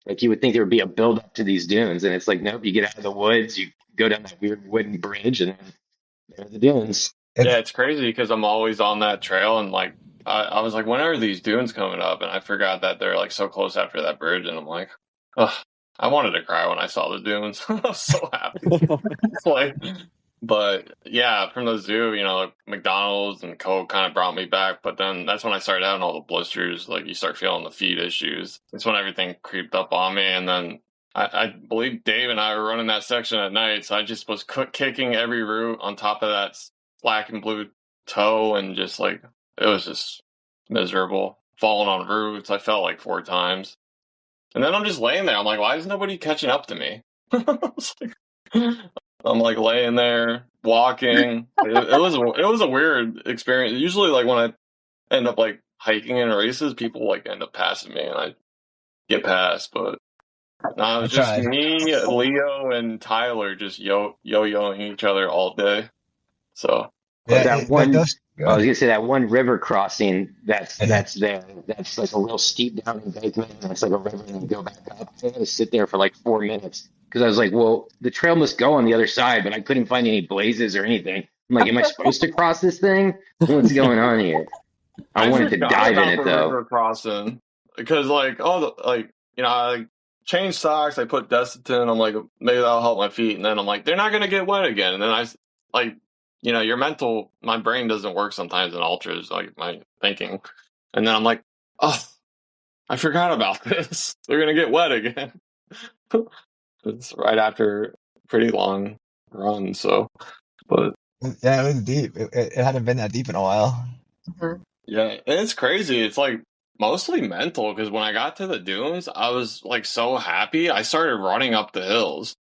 S10: Like you would think there would be a build up to these dunes, and it's like, nope, you get out of the woods, you go down that weird wooden bridge, and then there are the dunes.
S12: Yeah, it's crazy because I'm always on that trail, and like I was like, when are these dunes coming up? And I forgot that they're like so close after that bridge, and I'm like, ugh, I wanted to cry when I saw the dunes. I was so happy. Like, but yeah, from the zoo, like McDonald's and Coke kind of brought me back. But then that's when I started having all the blisters. Like you start feeling the feet issues. That's when everything creeped up on me. And then I believe Dave and I were running that section at night. So I just was kicking every root on top of that black and blue toe. And just like, it was just miserable. Falling on roots. I fell like 4 times. And then I'm just laying there. I'm like, why is nobody catching up to me? I'm like laying there, walking. It was a weird experience. Usually, like when I end up like hiking in races, people like end up passing me, and I get past. But no, it was just me, Leo, and Tyler just yo-yoing each other all day. So
S10: yeah, I was gonna say that one river crossing that's there. That's like a real steep down embankment. And it's like a river, and then go back up. I had to sit there for like 4 minutes. Because I was like, well, the trail must go on the other side, but I couldn't find any blazes or anything. I'm like, am I supposed to cross this thing? What's going on here? I wanted to dive in it though.
S12: River crossing, because like I changed socks. I put Desitin. I'm like, maybe that'll help my feet. And then I'm like, they're not gonna get wet again. And then I like, my brain doesn't work sometimes in ultras, like my thinking. And then I'm like, oh, I forgot about this. They're gonna get wet again. It's right after a pretty long run, so, but
S11: yeah, it was deep. It hadn't been that deep in a while.
S12: Yeah, and it's crazy. It's like mostly mental because when I got to the dunes, I was like so happy. I started running up the hills.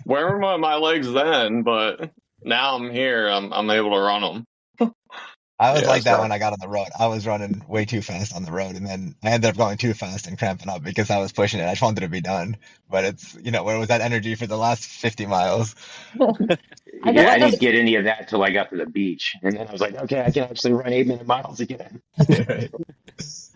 S12: Where were my legs then? But now I'm here. I'm able to run them.
S11: I was like that when I got on the road. I was running way too fast on the road, and then I ended up going too fast and cramping up because I was pushing it. I just wanted to be done. But it's, where was that energy for the last 50 miles?
S10: I didn't get any of that till I got to the beach. And then I was like, okay, I can actually run 8-minute miles again.
S9: I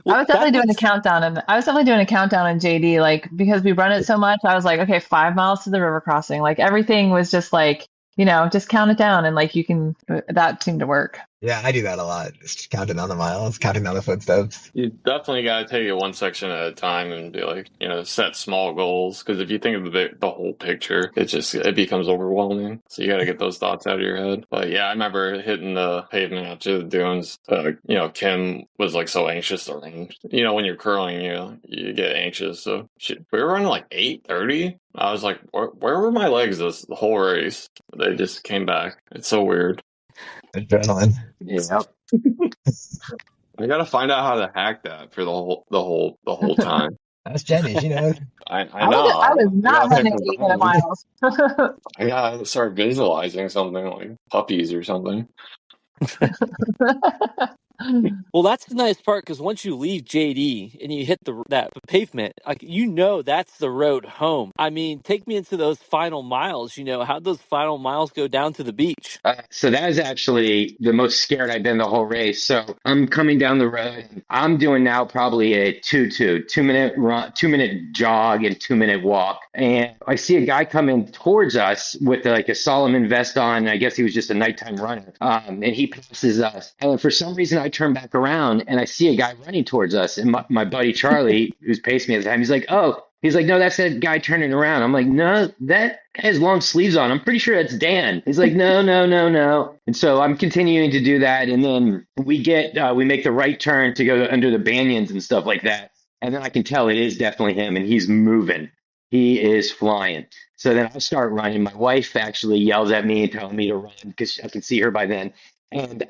S9: was definitely doing a countdown, and I was definitely doing a countdown in JD, like, because we run it so much. I was like, okay, 5 miles to the river crossing. Like, everything was just like, just count it down, and like that seemed to work.
S11: Yeah, I do that a lot. Just counting down the miles, counting down the footsteps.
S12: You definitely got to take it one section at a time and be like, set small goals. Because if you think of the whole picture, it becomes overwhelming. So you got to get those thoughts out of your head. But yeah, I remember hitting the pavement after the dunes. Kim was like so anxious to run. When you're curling, you get anxious. So we were running like 8:30. I was like, where were my legs the whole race? They just came back. It's so weird.
S11: Adrenaline.
S10: Yep.
S12: I gotta find out how to hack that for the whole time.
S11: That's Jenny. She knows.
S12: I know.
S9: I was not running 800 miles.
S12: I gotta start visualizing something like puppies or something.
S2: Well, that's the nice part, because once you leave JD and you hit that pavement, that's the road home. I mean, take me into those final miles. How'd those final miles go down to the beach?
S10: So that is actually the most scared I've been the whole race. So I'm coming down the road. I'm doing now probably a 2-minute run, 2-minute jog and 2-minute walk. And I see a guy coming towards us with like a Solomon vest on. And I guess he was just a nighttime runner. And he passes us. And for some reason, I turn back around and I see a guy running towards us. And my buddy Charlie, who's pacing me at the time, he's like, no, that's that guy turning around. I'm like, no, that guy has long sleeves on. I'm pretty sure that's Dan. He's like, no. And so I'm continuing to do that. And then we make the right turn to go under the banyans and stuff like that. And then I can tell it is definitely him, and he's moving. He is flying. So then I start running. My wife actually yells at me and telling me to run because I can see her by then. And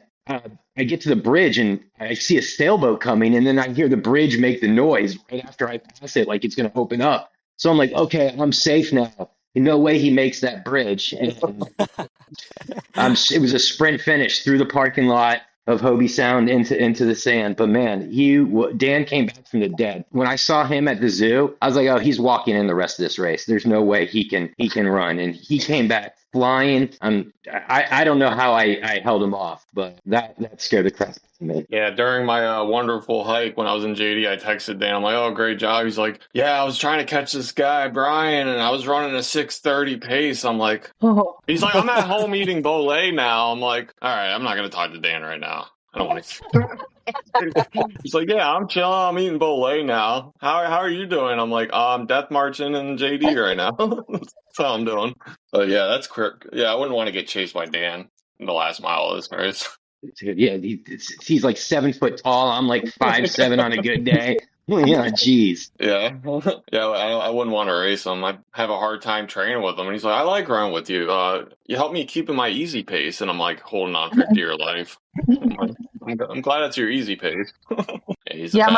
S10: I get to the bridge and I see a sailboat coming, and then I hear the bridge make the noise right after I pass it, like it's going to open up. So I'm like, okay, I'm safe now. No way he makes that bridge. And it was a sprint finish through the parking lot of Hobie Sound into the sand. But man, Dan came back from the dead. When I saw him at the zoo, I was like, oh, he's walking in the rest of this race. There's no way he can run. And he came back flying. I don't know how I held him off, but that scared the crap out of me.
S12: Yeah, during my wonderful hike when I was in JD, I texted Dan. I'm like, oh, great job. He's like, yeah, I was trying to catch this guy, Brian, and I was running a 6:30 pace. I'm like, he's like, I'm at home eating Bolay now. I'm like, all right, I'm not going to talk to Dan right now. I don't want to. He's like, yeah, I'm chilling. I'm eating Bolay now. How are you doing? I'm like, I'm death marching in JD right now. That's how I'm doing. But yeah, that's quick. Yeah, I wouldn't want to get chased by Dan in the last mile of this race.
S10: Yeah, he's like 7 foot tall. I'm like 5'7" on a good day. Yeah, geez.
S12: Yeah, I wouldn't want to race him. I have a hard time training with him. And he's like, I like running with you. You help me keep in my easy pace. And I'm like holding on for dear life. I'm glad that's your easy pace.
S9: Yeah,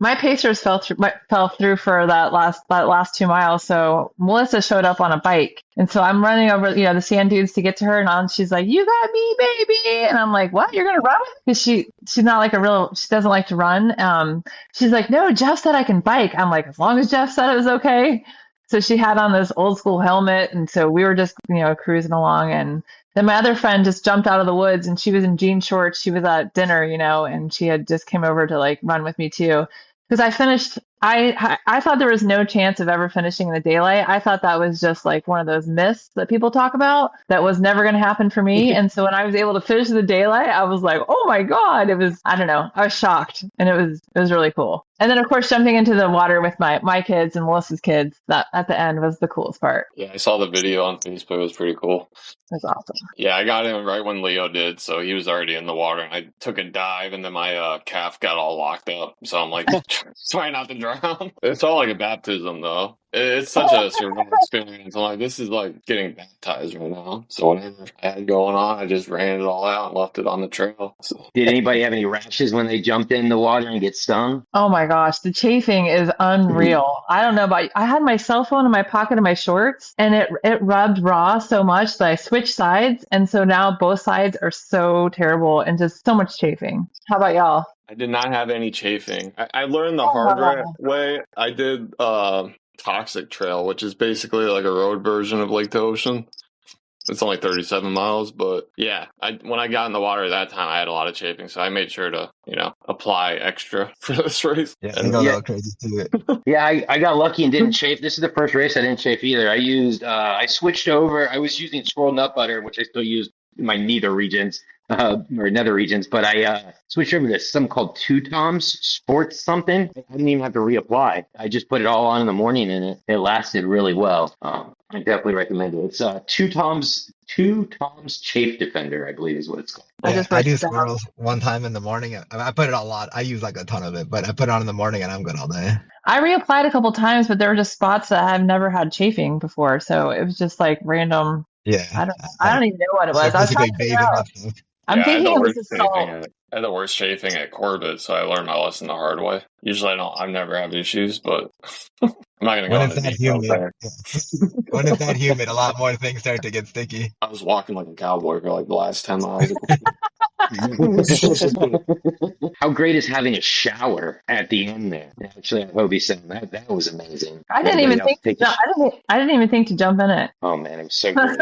S9: my pacers fell through for that last 2 miles. So Melissa showed up on a bike, and so I'm running over the sand dunes to get to her, and she's like, "You got me, baby!" And I'm like, "What? You're gonna run?" Because she's not like she doesn't like to run. She's like, "No, Jeff said I can bike." I'm like, as long as Jeff said it was okay. So she had on this old school helmet, and so we were just cruising along, and then my other friend just jumped out of the woods, and she was in jean shorts. She was at dinner, and she had just came over to like run with me too. Because I finished, I thought there was no chance of ever finishing in the daylight. I thought that was just like one of those myths that people talk about that was never going to happen for me. And so when I was able to finish in the daylight, I was like, oh my God, I don't know. I was shocked, and it was really cool. And then of course, jumping into the water with my kids and Melissa's kids, that at the end was the coolest part.
S12: Yeah, I saw the video on Facebook. It was pretty cool.
S9: It was awesome.
S12: Yeah, I got in right when Leo did, so he was already in the water. And I took a dive, and then my calf got all locked up. So I'm like, trying not to drown. It's all like a baptism, though. It's such a surreal experience. I'm like, this is like getting baptized right now. So whatever I had going on, I just ran it all out and left it on the trail. So.
S10: Did anybody have any rashes when they jumped in the water and get stung?
S9: Oh my gosh, the chafing is unreal. I don't know about you. I had my cell phone in my pocket of my shorts, and it rubbed raw so much that I switched sides, and so now both sides are so terrible and just so much chafing. How about y'all?
S12: I did not have any chafing. I learned the hard way. I did Toxic Trail, which is basically like a road version of Lake to Ocean. It's only 37 miles, but yeah, when I got in the water that time, I had a lot of chafing, so I made sure to, apply extra for this race.
S11: Yeah, you got a little crazy to it.
S10: Yeah, I got lucky and didn't chafe. This is the first race I didn't chafe either. I switched over. I was using Squirrel Nut Butter, which I still use in my nether regions, or nether regions, but I switched over to something called Two Toms Sports something. I didn't even have to reapply. I just put it all on in the morning, and it lasted really well. I definitely recommend it. It's Two Toms Chafe Defender, I believe is what it's called.
S9: I
S11: Yeah,
S9: just
S11: I
S9: wrote
S11: do
S9: it down.
S11: squirrels one time in the morning. I put it on a lot. I use like a ton of it, but I put it on in the morning and I'm good all day.
S9: I reapplied a couple times, but there were just spots that I've never had chafing before, so it was just like random.
S11: Yeah,
S9: I don't even know what it
S11: I
S9: was. I was trying
S11: basically
S9: to figure
S11: bathe in
S9: out.
S11: that stuff.
S9: I'm
S12: Yeah,
S9: thinking it was the salt.
S12: I had the worst chafing at Corbett, so I learned my lesson the hard way. Usually I've never had issues, but I'm not gonna go
S11: When
S12: into
S11: it's that
S12: details
S11: humid,
S12: there.
S11: when it's that humid, a lot more things start to get sticky.
S12: I was walking like a cowboy for like the last 10 miles.
S10: How great is having a shower at the end there? Actually, at Hobie Sound, that was amazing.
S9: I didn't
S10: Everybody
S9: even
S10: else
S9: think to
S10: take a
S9: jump. I didn't even think to jump in it.
S10: Oh man, it was so great.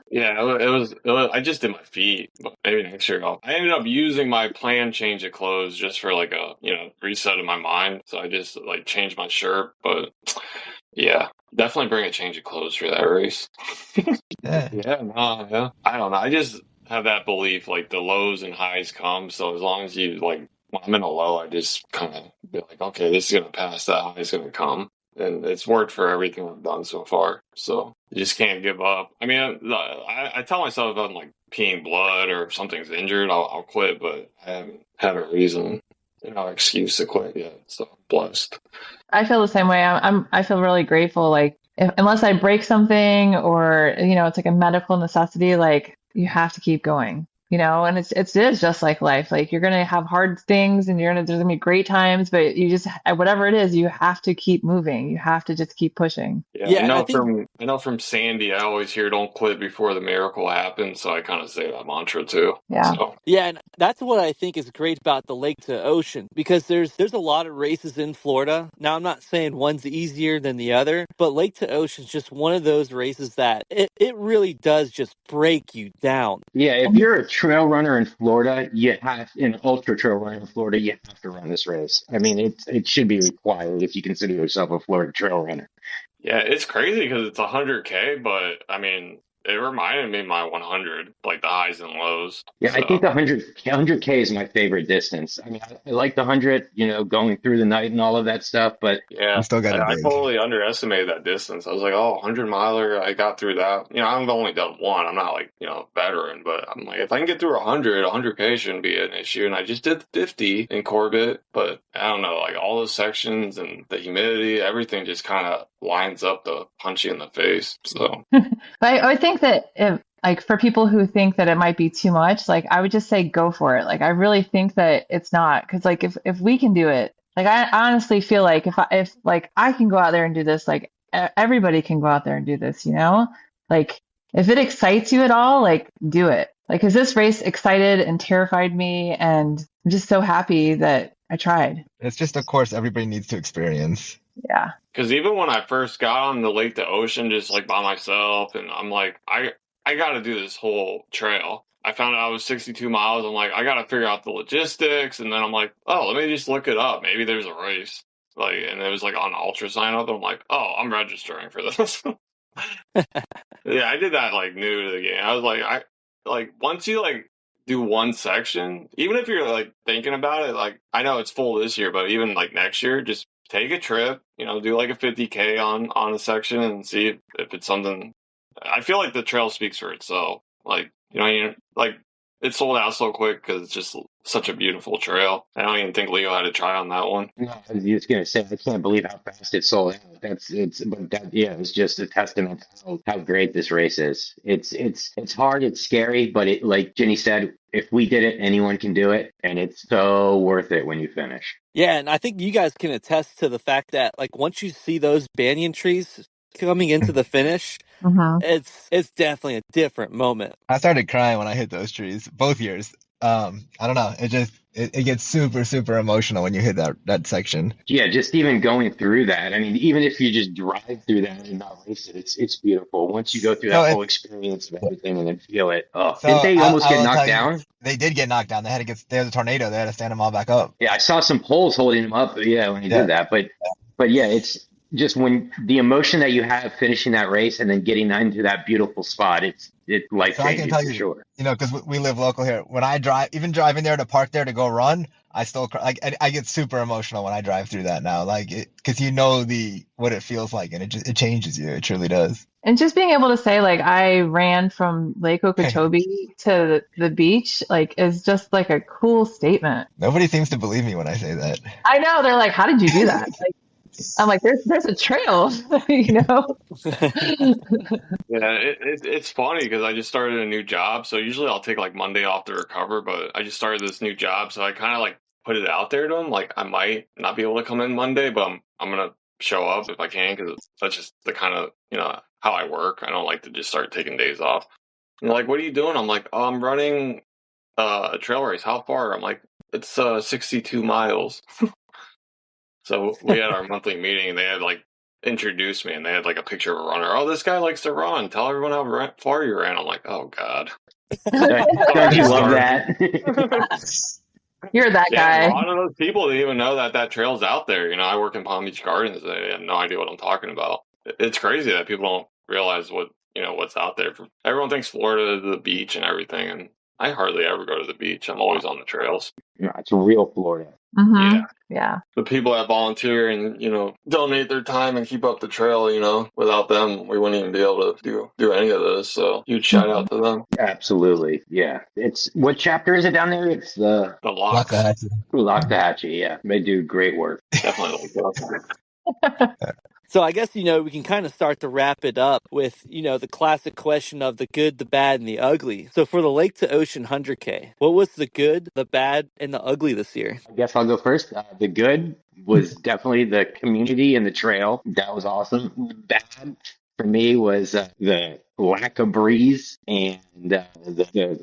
S12: Yeah, it was. I just did my feet, but maybe next year I ended up using my planned change of clothes just for like a reset of my mind. So I just like changed my shirt, but yeah, definitely bring a change of clothes for that race.
S11: Yeah.
S12: Yeah. I don't know. I just have that belief like the lows and highs come. So as long as you like, when I'm in a low, I just kind of be like, okay, this is gonna pass. That high is gonna come. And it's worked for everything I've done so far. So you just can't give up. I mean, I tell myself if I'm like peeing blood or if something's injured, I'll quit, but I haven't had a reason, excuse to quit yet. So I'm blessed.
S9: I feel the same way. I feel really grateful. Like unless I break something or it's like a medical necessity, like you have to keep going. And it is just like life. Like you're gonna have hard things, and there's gonna be great times, but you just whatever it is, you have to keep moving. You have to just keep pushing.
S12: Yeah, I know from Sandy, I always hear "Don't quit before the miracle happens," so I kind of say that mantra too.
S9: Yeah.
S12: So.
S2: Yeah, and that's what I think is great about the Lake to Ocean, because there's a lot of races in Florida. Now, I'm not saying one's easier than the other, but Lake to Ocean is just one of those races that it really does just break you down.
S10: Yeah, if you're a trail runner in Florida, an ultra trail runner in Florida, you have to run this race. I mean, it should be required if you consider yourself a Florida trail runner.
S12: Yeah, it's crazy because it's 100K, but I mean, it reminded me of my 100, like the highs and lows.
S10: Yeah, I think the 100K is my favorite distance. I mean, I like the 100, going through the night and all of that stuff, but
S12: yeah,
S11: You still got it
S12: I
S11: big.
S12: totally underestimated that distance. I was like, 100 miler, I got through that. I've only done one. I'm not like, veteran, but I'm like, if I can get through 100K shouldn't be an issue. And I just did 50 in Corbett, but I don't know, like all those sections and the humidity, everything just kind of lines up to punch you in the face. So,
S9: But I would think that if like for people who think that it might be too much, like I would just say go for it. Like I really think that it's not, because like if we can do it, like I honestly feel like if like I can go out there and do this, like everybody can go out there and do this, like if it excites you at all, like do it. Like, because this race excited and terrified me, and I'm just so happy that I tried.
S11: It's just a course everybody needs to experience.
S9: Yeah.
S12: because even when I first got on the Lake to Ocean, just like by myself, and I'm like, I got to do this whole trail. I found out I was 62 miles. I'm like, I got to figure out the logistics. And then I'm like, let me just look it up. Maybe there's a race. Like, and it was like on Ultra sign up. I'm like, I'm registering for this. Yeah, I did that like new to the game. I was like, once you like do one section, even if you're like thinking about it, like I know it's full this year, but even like next year, just take a trip, do like a 50K on a section and see if it's something. I feel like the trail speaks for itself. Like, like it sold out so quick because it's just such a beautiful trail. I don't even think Leo had to try on that one.
S10: No, I was just gonna say I can't believe how fast it sold out. It's just a testament to how great this race is. It's hard, it's scary, but it, like Jenny said, if we did it, anyone can do it, and it's so worth it when you finish.
S2: Yeah, and I think you guys can attest to the fact that like once you see those banyan trees coming into the finish, it's definitely a different moment.
S11: I started crying when I hit those trees both years. I don't know. It gets super, super emotional when you hit that section.
S10: Yeah, just even going through that. I mean, even if you just drive through that and not race it, it's beautiful. Once you go through that whole experience of everything and then feel it. Didn't they almost get knocked down?
S11: They did get knocked down. They had a tornado. They had to stand them all back up.
S10: Yeah, I saw some poles holding them up. Yeah, when he did that. But yeah, it's just when the emotion that you have finishing that race and then getting into that beautiful spot, it's life
S11: So I can
S10: changing
S11: tell
S10: for
S11: you,
S10: sure.
S11: because we live local here. When I drive, even driving there to park there to go run, I still like I get super emotional when I drive through that now, like because what it feels like, and it changes you. It truly does.
S9: And just being able to say like I ran from Lake Okeechobee to the beach, like is just like a cool statement.
S11: Nobody seems to believe me when I say that.
S9: I know they're like, how did you do that? Like I'm like, there's a trail, you know?
S12: Yeah, it's funny because I just started a new job. So usually I'll take like Monday off to recover, but I just started this new job. So I kind of like put it out there to them. Like I might not be able to come in Monday, but I'm going to show up if I can because that's just the kind of, how I work. I don't like to just start taking days off. And they're like, what are you doing? I'm like, oh, I'm running a trail race. How far? I'm like, it's 62 miles. So we had our monthly meeting and they had like introduced me and they had like a picture of a runner. Oh, this guy likes to run. Tell everyone how far you ran. I'm like, oh God.
S10: Don't you love that?
S9: You're that
S12: Yeah, a
S9: guy.
S12: lot of those people didn't even know that trail's out there. I work in Palm Beach Gardens. They have no idea what I'm talking about. It's crazy that people don't realize what's out there. Everyone thinks Florida is the beach and everything, and I hardly ever go to the beach. I'm always on the trails.
S10: Yeah, it's real Florida.
S9: Mm-hmm. Yeah.
S12: The people that volunteer and, donate their time and keep up the trail, without them, we wouldn't even be able to do any of this. So huge shout out to them.
S10: Absolutely. Yeah. What chapter is it down there? It's the
S12: Locks.
S10: Lockhatchee. Yeah. They do great work.
S12: Definitely like that.
S2: So I guess, we can kind of start to wrap it up with, the classic question of the good, the bad, and the ugly. So for the Lake to Ocean 100K, what was the good, the bad, and the ugly this year?
S10: I guess I'll go first. The good was definitely the community and the trail. That was awesome. The bad for me was the lack of breeze and the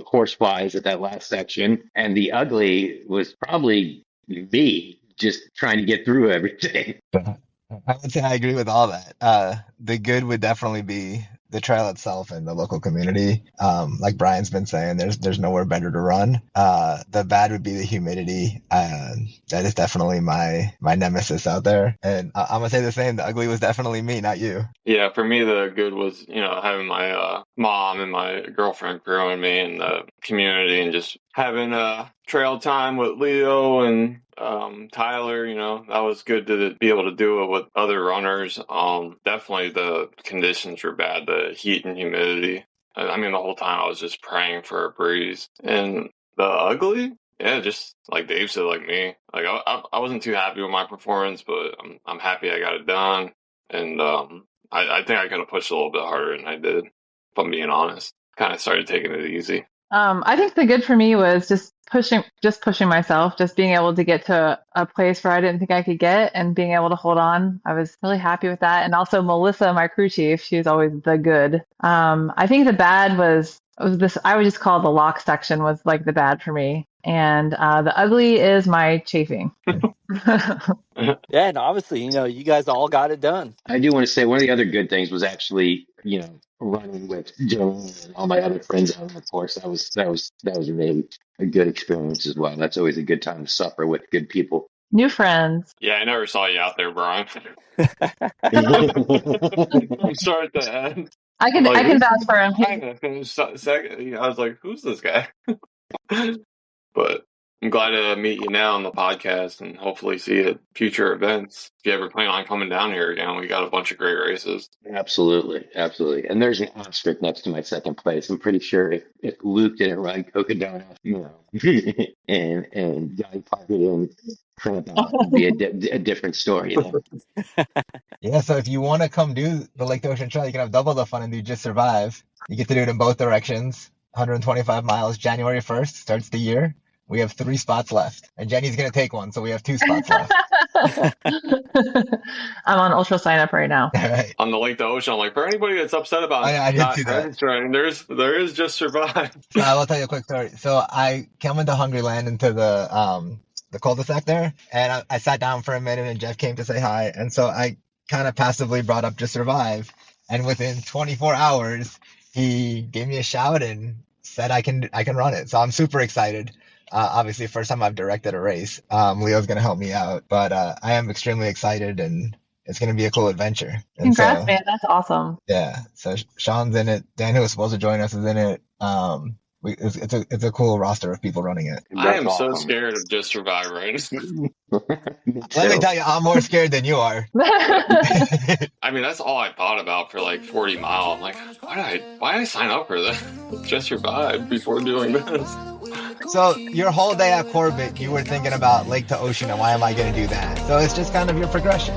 S10: horse flies at that last section. And the ugly was probably me just trying to get through everything.
S11: I would say I agree with all that. The good would definitely be the trail itself and the local community. Like Brian's been saying, there's nowhere better to run. The bad would be the humidity. That is definitely my nemesis out there. And I'm gonna say the same. The ugly was definitely me, not you.
S12: Yeah, for me, the good was, having my mom and my girlfriend growing me in the community and just having trail time with Leo and Tyler. That was good to be able to do it with other runners. Definitely the conditions were bad, the heat and humidity. I mean, the whole time I was just praying for a breeze. And the ugly, yeah, just like Dave said, like me, like I wasn't too happy with my performance, but I'm happy I got it done. And I think I could have pushed a little bit harder than I did, if I'm being honest. Kind of started taking it easy.
S9: I think the good for me was just pushing myself, just being able to get to a place where I didn't think I could get and being able to hold on. I was really happy with that. And also Melissa, my crew chief, she's always the good. I think the bad was this, I would just call the lock section was like the bad for me. And the ugly is my chafing.
S2: Yeah, and obviously, you guys all got it done.
S10: I do want to say one of the other good things was actually, running with Joe and all my other friends out on the course. That was really a good experience as well. That's always a good time to suffer with good people.
S9: New friends.
S12: Yeah, I never saw you out there, Brian. From start to end.
S9: I can vouch for him.
S12: Second, I was like, who's this guy? But I'm glad to meet you now on the podcast and hopefully see you at future events. If you ever plan on coming down here again, we got a bunch of great races.
S10: Absolutely. And there's an asterisk next to my second place. I'm pretty sure if Luke didn't run Cocodona, and Guy Parker didn't cramp out, it'd be a different story.
S11: Yeah, so if you want to come do the Lake to Ocean Trail, you can have double the fun and do Just Survive. You get to do it in both directions. 125 miles, January 1st starts the year. We have 3 spots left. And Jenny's going to take one, so we have 2 spots left.
S9: I'm on ultra sign up right now.
S11: Right.
S12: On the Lake to Ocean, I'm like, for anybody that's upset about
S11: I did
S12: not
S11: see that.
S12: registering, there is Just Survive.
S11: I will tell you a quick story. So I came into Hungryland into the cul-de-sac there, and I sat down for a minute, and Jeff came to say hi. And so I kind of passively brought up Just Survive. And within 24 hours, he gave me a shout and said I can run it. So I'm super excited. Obviously, first time I've directed a race. Leo's going to help me out, but I am extremely excited, and it's going to be a cool adventure. And
S9: Congrats,
S11: so,
S9: man. That's awesome.
S11: yeah, so Sean's in it. Dan, who was supposed to join us, is in it. It's a cool roster of people running it.
S12: I am so scared of Just Survive right now.
S11: Let me tell you, I'm more scared than you are.
S12: I mean, that's all I thought about for like 40 Mile. I'm like, why did I sign up for this? Just Survive before doing this.
S11: So your whole day at Corbett, you were thinking about Lake to Ocean and why am I going to do that? So it's just kind of your progression.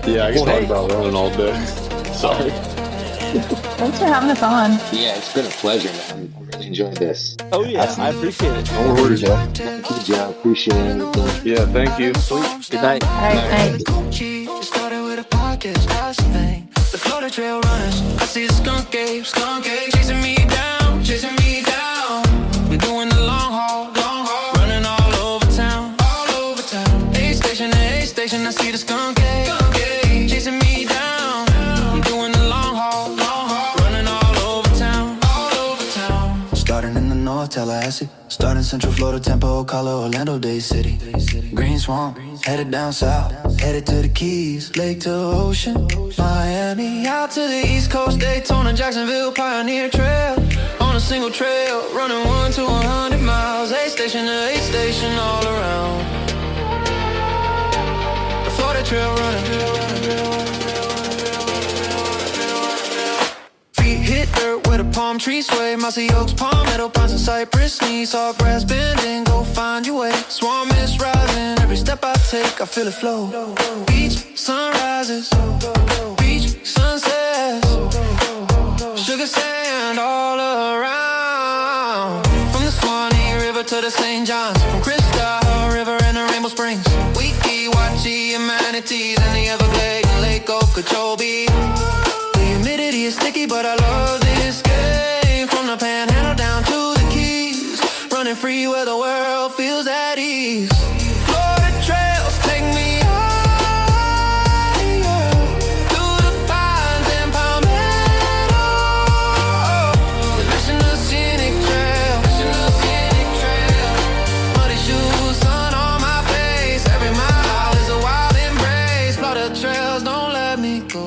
S12: Yeah, I can talk about running all day. Sorry.
S9: Thanks for having us on.
S10: Yeah, it's been a pleasure, man. I really enjoyed this.
S2: Oh yeah, I appreciate it.
S3: No worries.
S10: Good job. Appreciate it.
S12: Yeah, thank you.
S2: Sweet. Good night.
S9: All right, thanks.
S1: It started with a podcast, that's the thing. The Florida Trail Runners, I see the skunk ape, chasing me down, chasing me down. We doing the long haul, running all over town, A station to A station, I see the skunk ape, chasing me down. We doing the long haul, running all over town, Starting in the North, Tallahassee. Starting Central Florida, Tampa, Ocala, Orlando, Day City. Green Swamp, headed down south. Headed to the Keys, Lake to Ocean. Miami, out to the East Coast. Daytona, Jacksonville, Pioneer Trail. On a single trail, running 1 to 100 miles. A station to A station, all around. The Florida Trail Runner. Feet hit dirt where the palm trees sway. Mossy oaks, palmetto pines, and cypress knees. Saw grass bending, go find your way. Swarm mist rising, every step I take, I feel it flow. Beach sunrises, beach sunsets, sugar sand all around. From the Swanee River to the St. Johns, from Crystal River and the Rainbow Springs, Weeki, Watchee, and Manatees, and the Everglades, and Lake Okeechobee. Humidity is sticky, but I love this game. From the Panhandle down to the Keys, running free where the world feels at ease. Florida trails take me higher, through the pines and palmetto. The National Scenic Trail, muddy shoes, sun on my face. Every mile is a wild embrace. Florida trails don't let me go.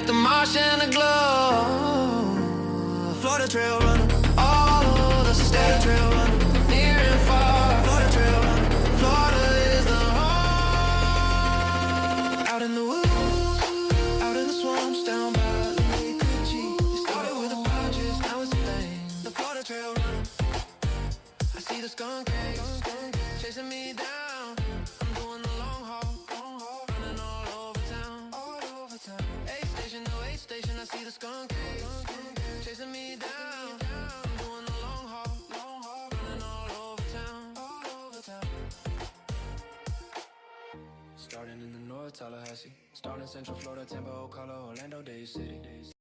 S1: The marsh and the glow. Florida Trail Runner, all over the state. Trail Runner, near and far. Florida Trail Runner, Florida is the home. Out in the woods, out in the swamps, down by the Lake Coachee. It started with a podcast, now it's a thing. The Florida Trail Runner, I see the skunk ape, chasing me down. I'm doing the long haul, running all over town, A station to A station, I see the skunk ape, chasing me down. I'm doing the long haul, running all over town, Starting in the North, Tallahassee. Starting Central Florida, Tampa, Ocala, Orlando, Day City.